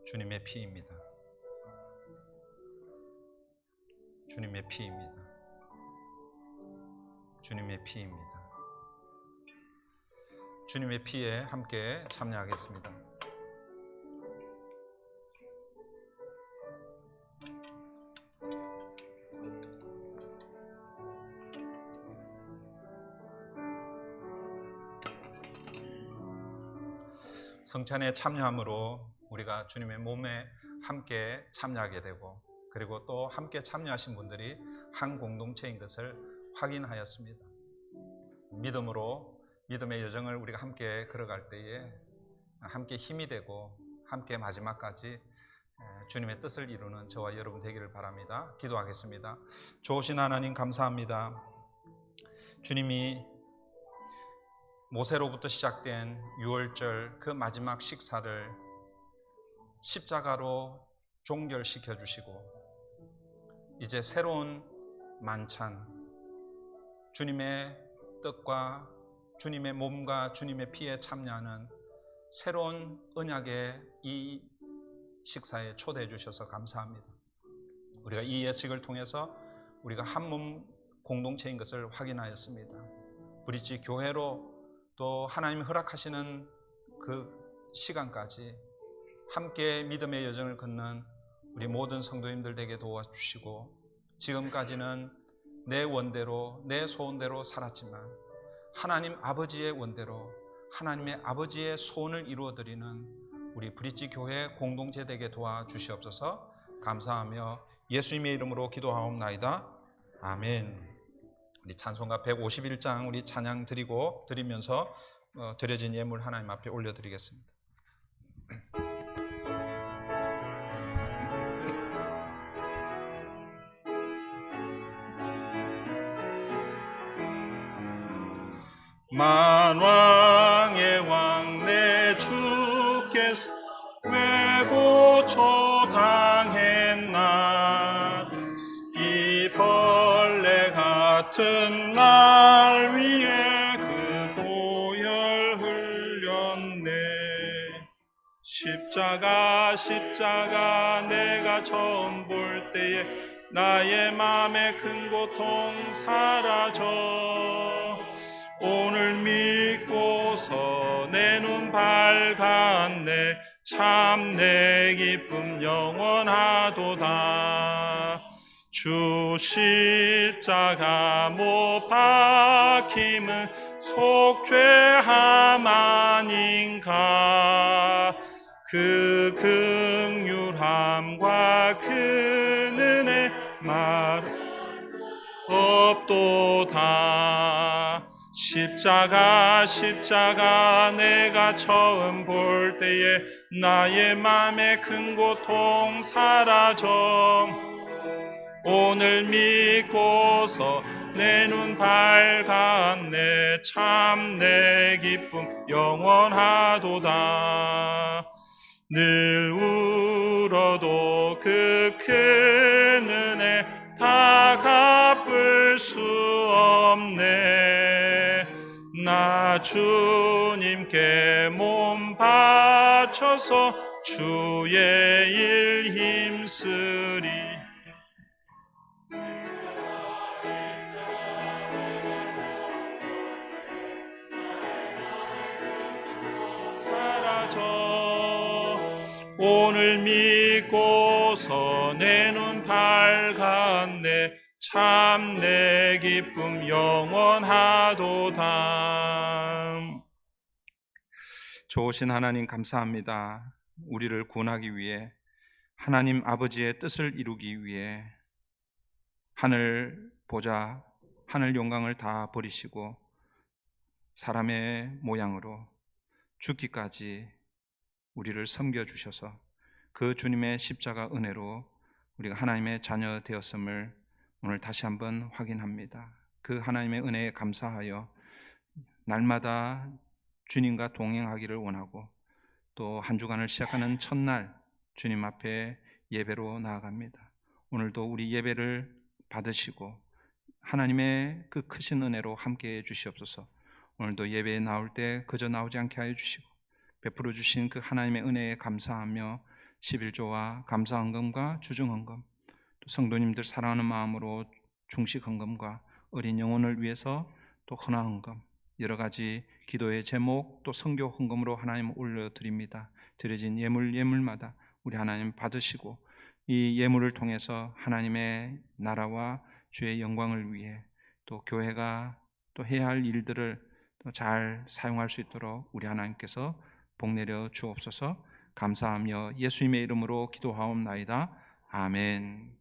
주님의 피입니다. 주님의 피입니다. 주님의 피입니다. 주님의 피에 함께 참여하겠습니다. 성찬에 참여함으로 우리가 주님의 몸에 함께 참여하게 되고, 그리고 또 함께 참여하신 분들이 한 공동체인 것을 확인하였습니다. 믿음으로 믿음의 여정을 우리가 함께 걸어갈 때에 함께 힘이 되고 함께 마지막까지 주님의 뜻을 이루는 저와 여러분 되기를 바랍니다. 기도하겠습니다. 좋으신 하나님 감사합니다. 주님이 모세로부터 시작된 유월절 그 마지막 식사를 십자가로 종결시켜 주시고, 이제 새로운 만찬, 주님의 뜻과 주님의 몸과 주님의 피에 참여하는 새로운 언약의 이 식사에 초대해 주셔서 감사합니다. 우리가 이 예식을 통해서 우리가 한 몸 공동체인 것을 확인하였습니다. 브릿지 교회로 또 하나님 허락하시는 그 시간까지 함께 믿음의 여정을 걷는 우리 모든 성도님들 되게 도와주시고, 지금까지는 내 원대로 내 소원대로 살았지만 하나님 아버지의 원대로 하나님의 아버지의 소원을 이루어드리는 우리 브릿지 교회 공동체 되게 도와주시옵소서. 감사하며 예수님의 이름으로 기도하옵나이다. 아멘. 우리 찬송가 151장 우리 찬양 드리면서 드려진 예물 하나님 앞에 올려드리겠습니다. 만왕의 왕 내 주께서 왜 고초당했나, 이 벌레 같은 날 위에 그 보혈 흘렸네. 십자가 내가 처음 볼 때에 나의 맘에 큰 고통 사라져. 오늘 믿고서 내 눈 밝았네. 참 내 기쁨 영원하도다. 주 십자가 못 박힘은 속죄함 아닌가. 그 긍휼함과 그 은혜 말 없도다. 십자가 내가 처음 볼 때에 나의 맘에 큰 고통 사라져. 오늘 믿고서 내 눈 밝았네. 참 내 기쁨 영원하도다. 늘 울어도 그 큰 은혜 다 갚을 수 없네. 나 주님께 몸 바쳐서 주의 일 힘쓰리. 사라져. 오늘 믿고서 내 눈 밝았네. 참 내 기쁨 영원하도다.
좋으신 하나님 감사합니다. 우리를 구원하기 위해 하나님 아버지의 뜻을 이루기 위해 하늘 보좌, 하늘 영광을 다 버리시고 사람의 모양으로 죽기까지 우리를 섬겨주셔서 그 주님의 십자가 은혜로 우리가 하나님의 자녀 되었음을 오늘 다시 한번 확인합니다. 그 하나님의 은혜에 감사하여 날마다 주님과 동행하기를 원하고, 또 한 주간을 시작하는 첫날 주님 앞에 예배로 나아갑니다. 오늘도 우리 예배를 받으시고 하나님의 그 크신 은혜로 함께해 주시옵소서. 오늘도 예배에 나올 때 그저 나오지 않게 하여 주시고, 베풀어 주신 그 하나님의 은혜에 감사하며 11조와 감사헌금과 주중헌금, 또 성도님들 사랑하는 마음으로 중식헌금과 어린 영혼을 위해서 또 헌화헌금, 여러 가지 기도의 제목 또 성교 헌금으로 하나님 올려드립니다. 드려진 예물마다 우리 하나님 받으시고 이 예물을 통해서 하나님의 나라와 주의 영광을 위해 또 교회가 또 해야 할 일들을 또 잘 사용할 수 있도록 우리 하나님께서 복내려 주옵소서. 감사하며 예수님의 이름으로 기도하옵나이다. 아멘.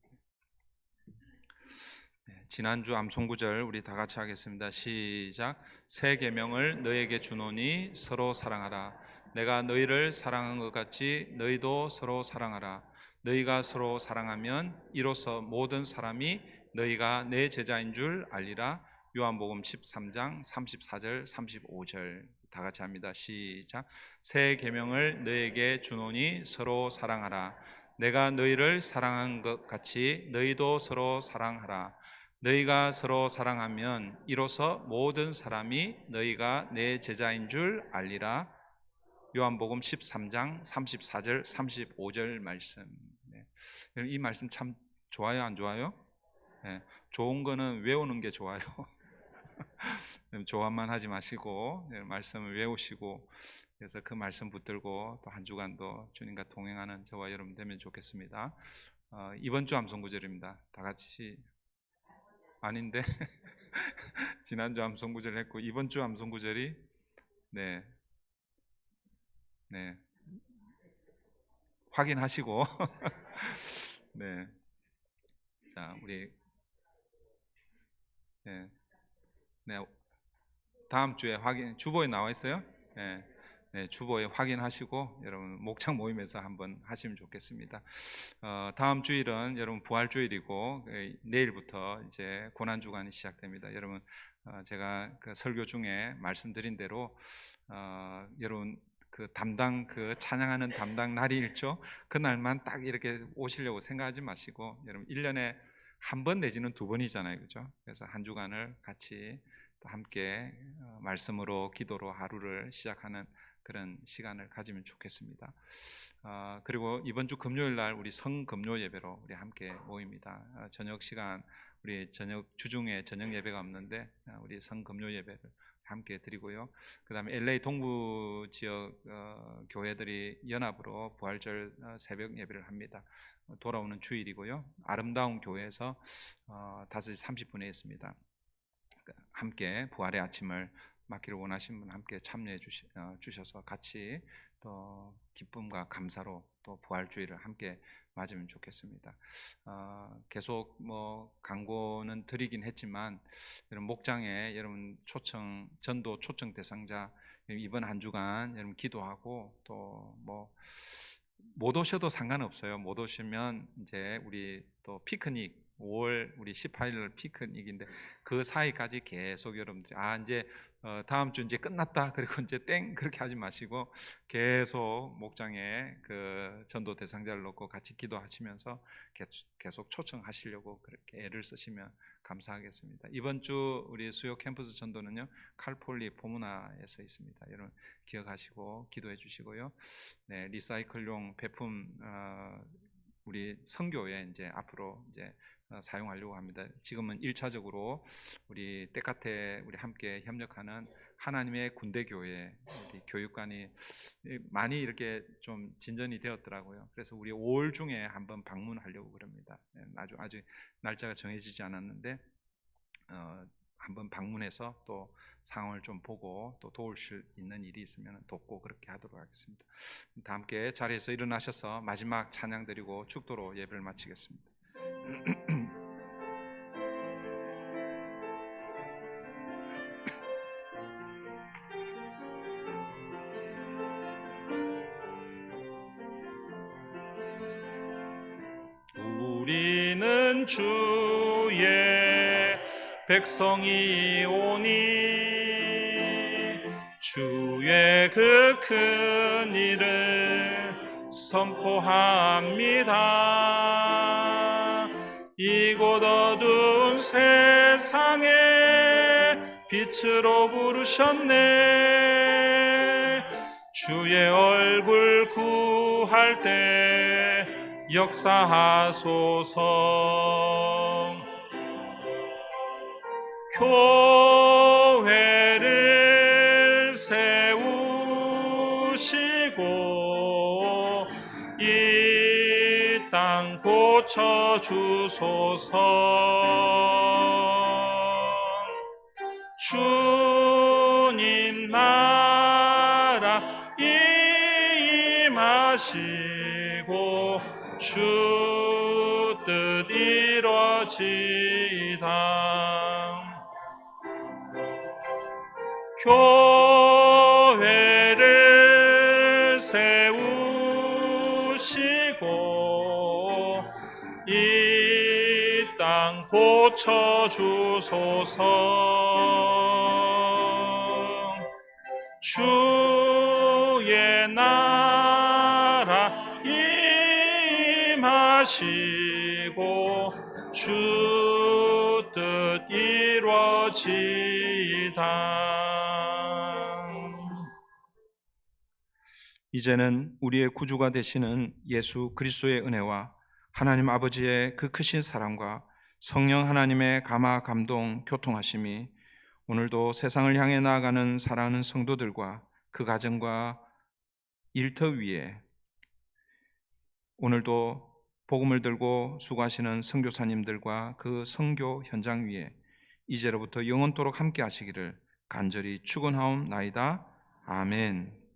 지난주 암송구절 우리 다 같이 하겠습니다. 시작. 새 계명을 너에게 주노니 서로 사랑하라. 내가 너희를 사랑한 것 같이 너희도 서로 사랑하라. 너희가 서로 사랑하면 이로써 모든 사람이 너희가 내 제자인 줄 알리라. 요한복음 13장 34절 35절 다 같이 합니다. 시작. 새 계명을 너에게 주노니 서로 사랑하라. 내가 너희를 사랑한 것 같이 너희도 서로 사랑하라. 너희가 서로 사랑하면 이로써 모든 사람이 너희가 내 제자인 줄 알리라. 요한복음 13장 34절 35절 말씀. 이 말씀 참 좋아요, 안 좋아요? 네, 좋은 거는 외우는 게 좋아요. 좋아만 하지 마시고 말씀을 외우시고 그래서 그 말씀 붙들고 또 한 주간도 주님과 동행하는 저와 여러분 되면 좋겠습니다. 이번 주 암송구절입니다. 다 같이 아닌데 지난주 암송구절 했고 이번 주 암송구절이 네 확인하시고 네, 자 우리 네, 다음 주에 확인 주보에 나와 있어요. 주보에 확인하시고 여러분 목창 모임에서 한번 하시면 좋겠습니다. 다음 주일은 여러분 부활주일이고 내일부터 이제 고난주간이 시작됩니다. 여러분 제가 그 설교 중에 말씀드린 대로 여러분 그 찬양하는 담당 날이 있죠. 그날만 딱 이렇게 오시려고 생각하지 마시고 여러분 1년에 한 번 내지는 2번이잖아요, 그죠? 그래서 한 주간을 같이 또 함께 말씀으로 기도로 하루를 시작하는 그런 시간을 가지면 좋겠습니다. 그리고 이번 주 금요일 날 우리 성금요 예배로 우리 함께 모입니다. 저녁 시간 우리 주중에 저녁 예배가 없는데 우리 성금요 예배를 함께 드리고요. 그 다음에 LA 동부 지역 교회들이 연합으로 부활절 새벽 예배를 합니다. 돌아오는 주일이고요. 아름다운 교회에서 5시 30분에 있습니다. 함께 부활의 아침을 맞기를 원하시는 분 함께 참여해 주셔서 같이 또 기쁨과 감사로 또 부활주의를 함께 맞으면 좋겠습니다. 계속 광고는 드리긴 했지만 여러분 목장에 여러분 전도 초청 대상자 이번 한 주간 여러분 기도하고 또 못 오셔도 상관없어요. 못 오시면 이제 우리 또 피크닉 5월 우리 18일 피크닉인데 그 사이까지 계속 여러분들이 이제 다음 주 이제 끝났다 그리고 이제 땡 그렇게 하지 마시고 계속 목장에 그 전도 대상자를 놓고 같이 기도하시면서 계속 초청하시려고 그렇게 애를 쓰시면 감사하겠습니다. 이번 주 우리 수요 캠퍼스 전도는요 칼폴리 포무나에서 있습니다. 여러분 기억하시고 기도해 주시고요. 네, 리사이클용 배품 우리 선교에 이제 앞으로 이제 사용하려고 합니다. 지금은 1차적으로 우리 때까테 우리 함께 협력하는 하나님의 군대교회 우리 교육관이 많이 이렇게 좀 진전이 되었더라고요. 그래서 우리 5월 중에 한번 방문하려고 그럽니다. 아직 날짜가 정해지지 않았는데 한번 방문해서 또 상황을 좀 보고 또 도울 수 있는 일이 있으면 돕고 그렇게 하도록 하겠습니다. 다 함께 자리에서 일어나셔서 마지막 찬양 드리고 축도로 예배를 마치겠습니다.
우리는 주의 백성이 오니 주의 그 큰 일을 선포합니다. 이곳 어두운 세상에 빛으로 부르셨네. 주의 얼굴 구할 때 역사하소서. 교회를
세우시고 이 땅 고쳐 주소서. 주님 나라 임하시고 주 뜻 이루어지이다. 교회를 세우시고 이 땅 고쳐 주소서. 주의 나라 임하시고 주 뜻 이루어지이다.
이제는 우리의 구주가 되시는 예수 그리스도의 은혜와 하나님 아버지의 그 크신 사랑과 성령 하나님의 감화 감동 교통하심이 오늘도 세상을 향해 나아가는 사랑하는 성도들과 그 가정과 일터 위에, 오늘도 복음을 들고 수고하시는 선교사님들과 그 선교 현장 위에 이제로부터 영원토록 함께 하시기를 간절히 축원하옵나이다. 아멘.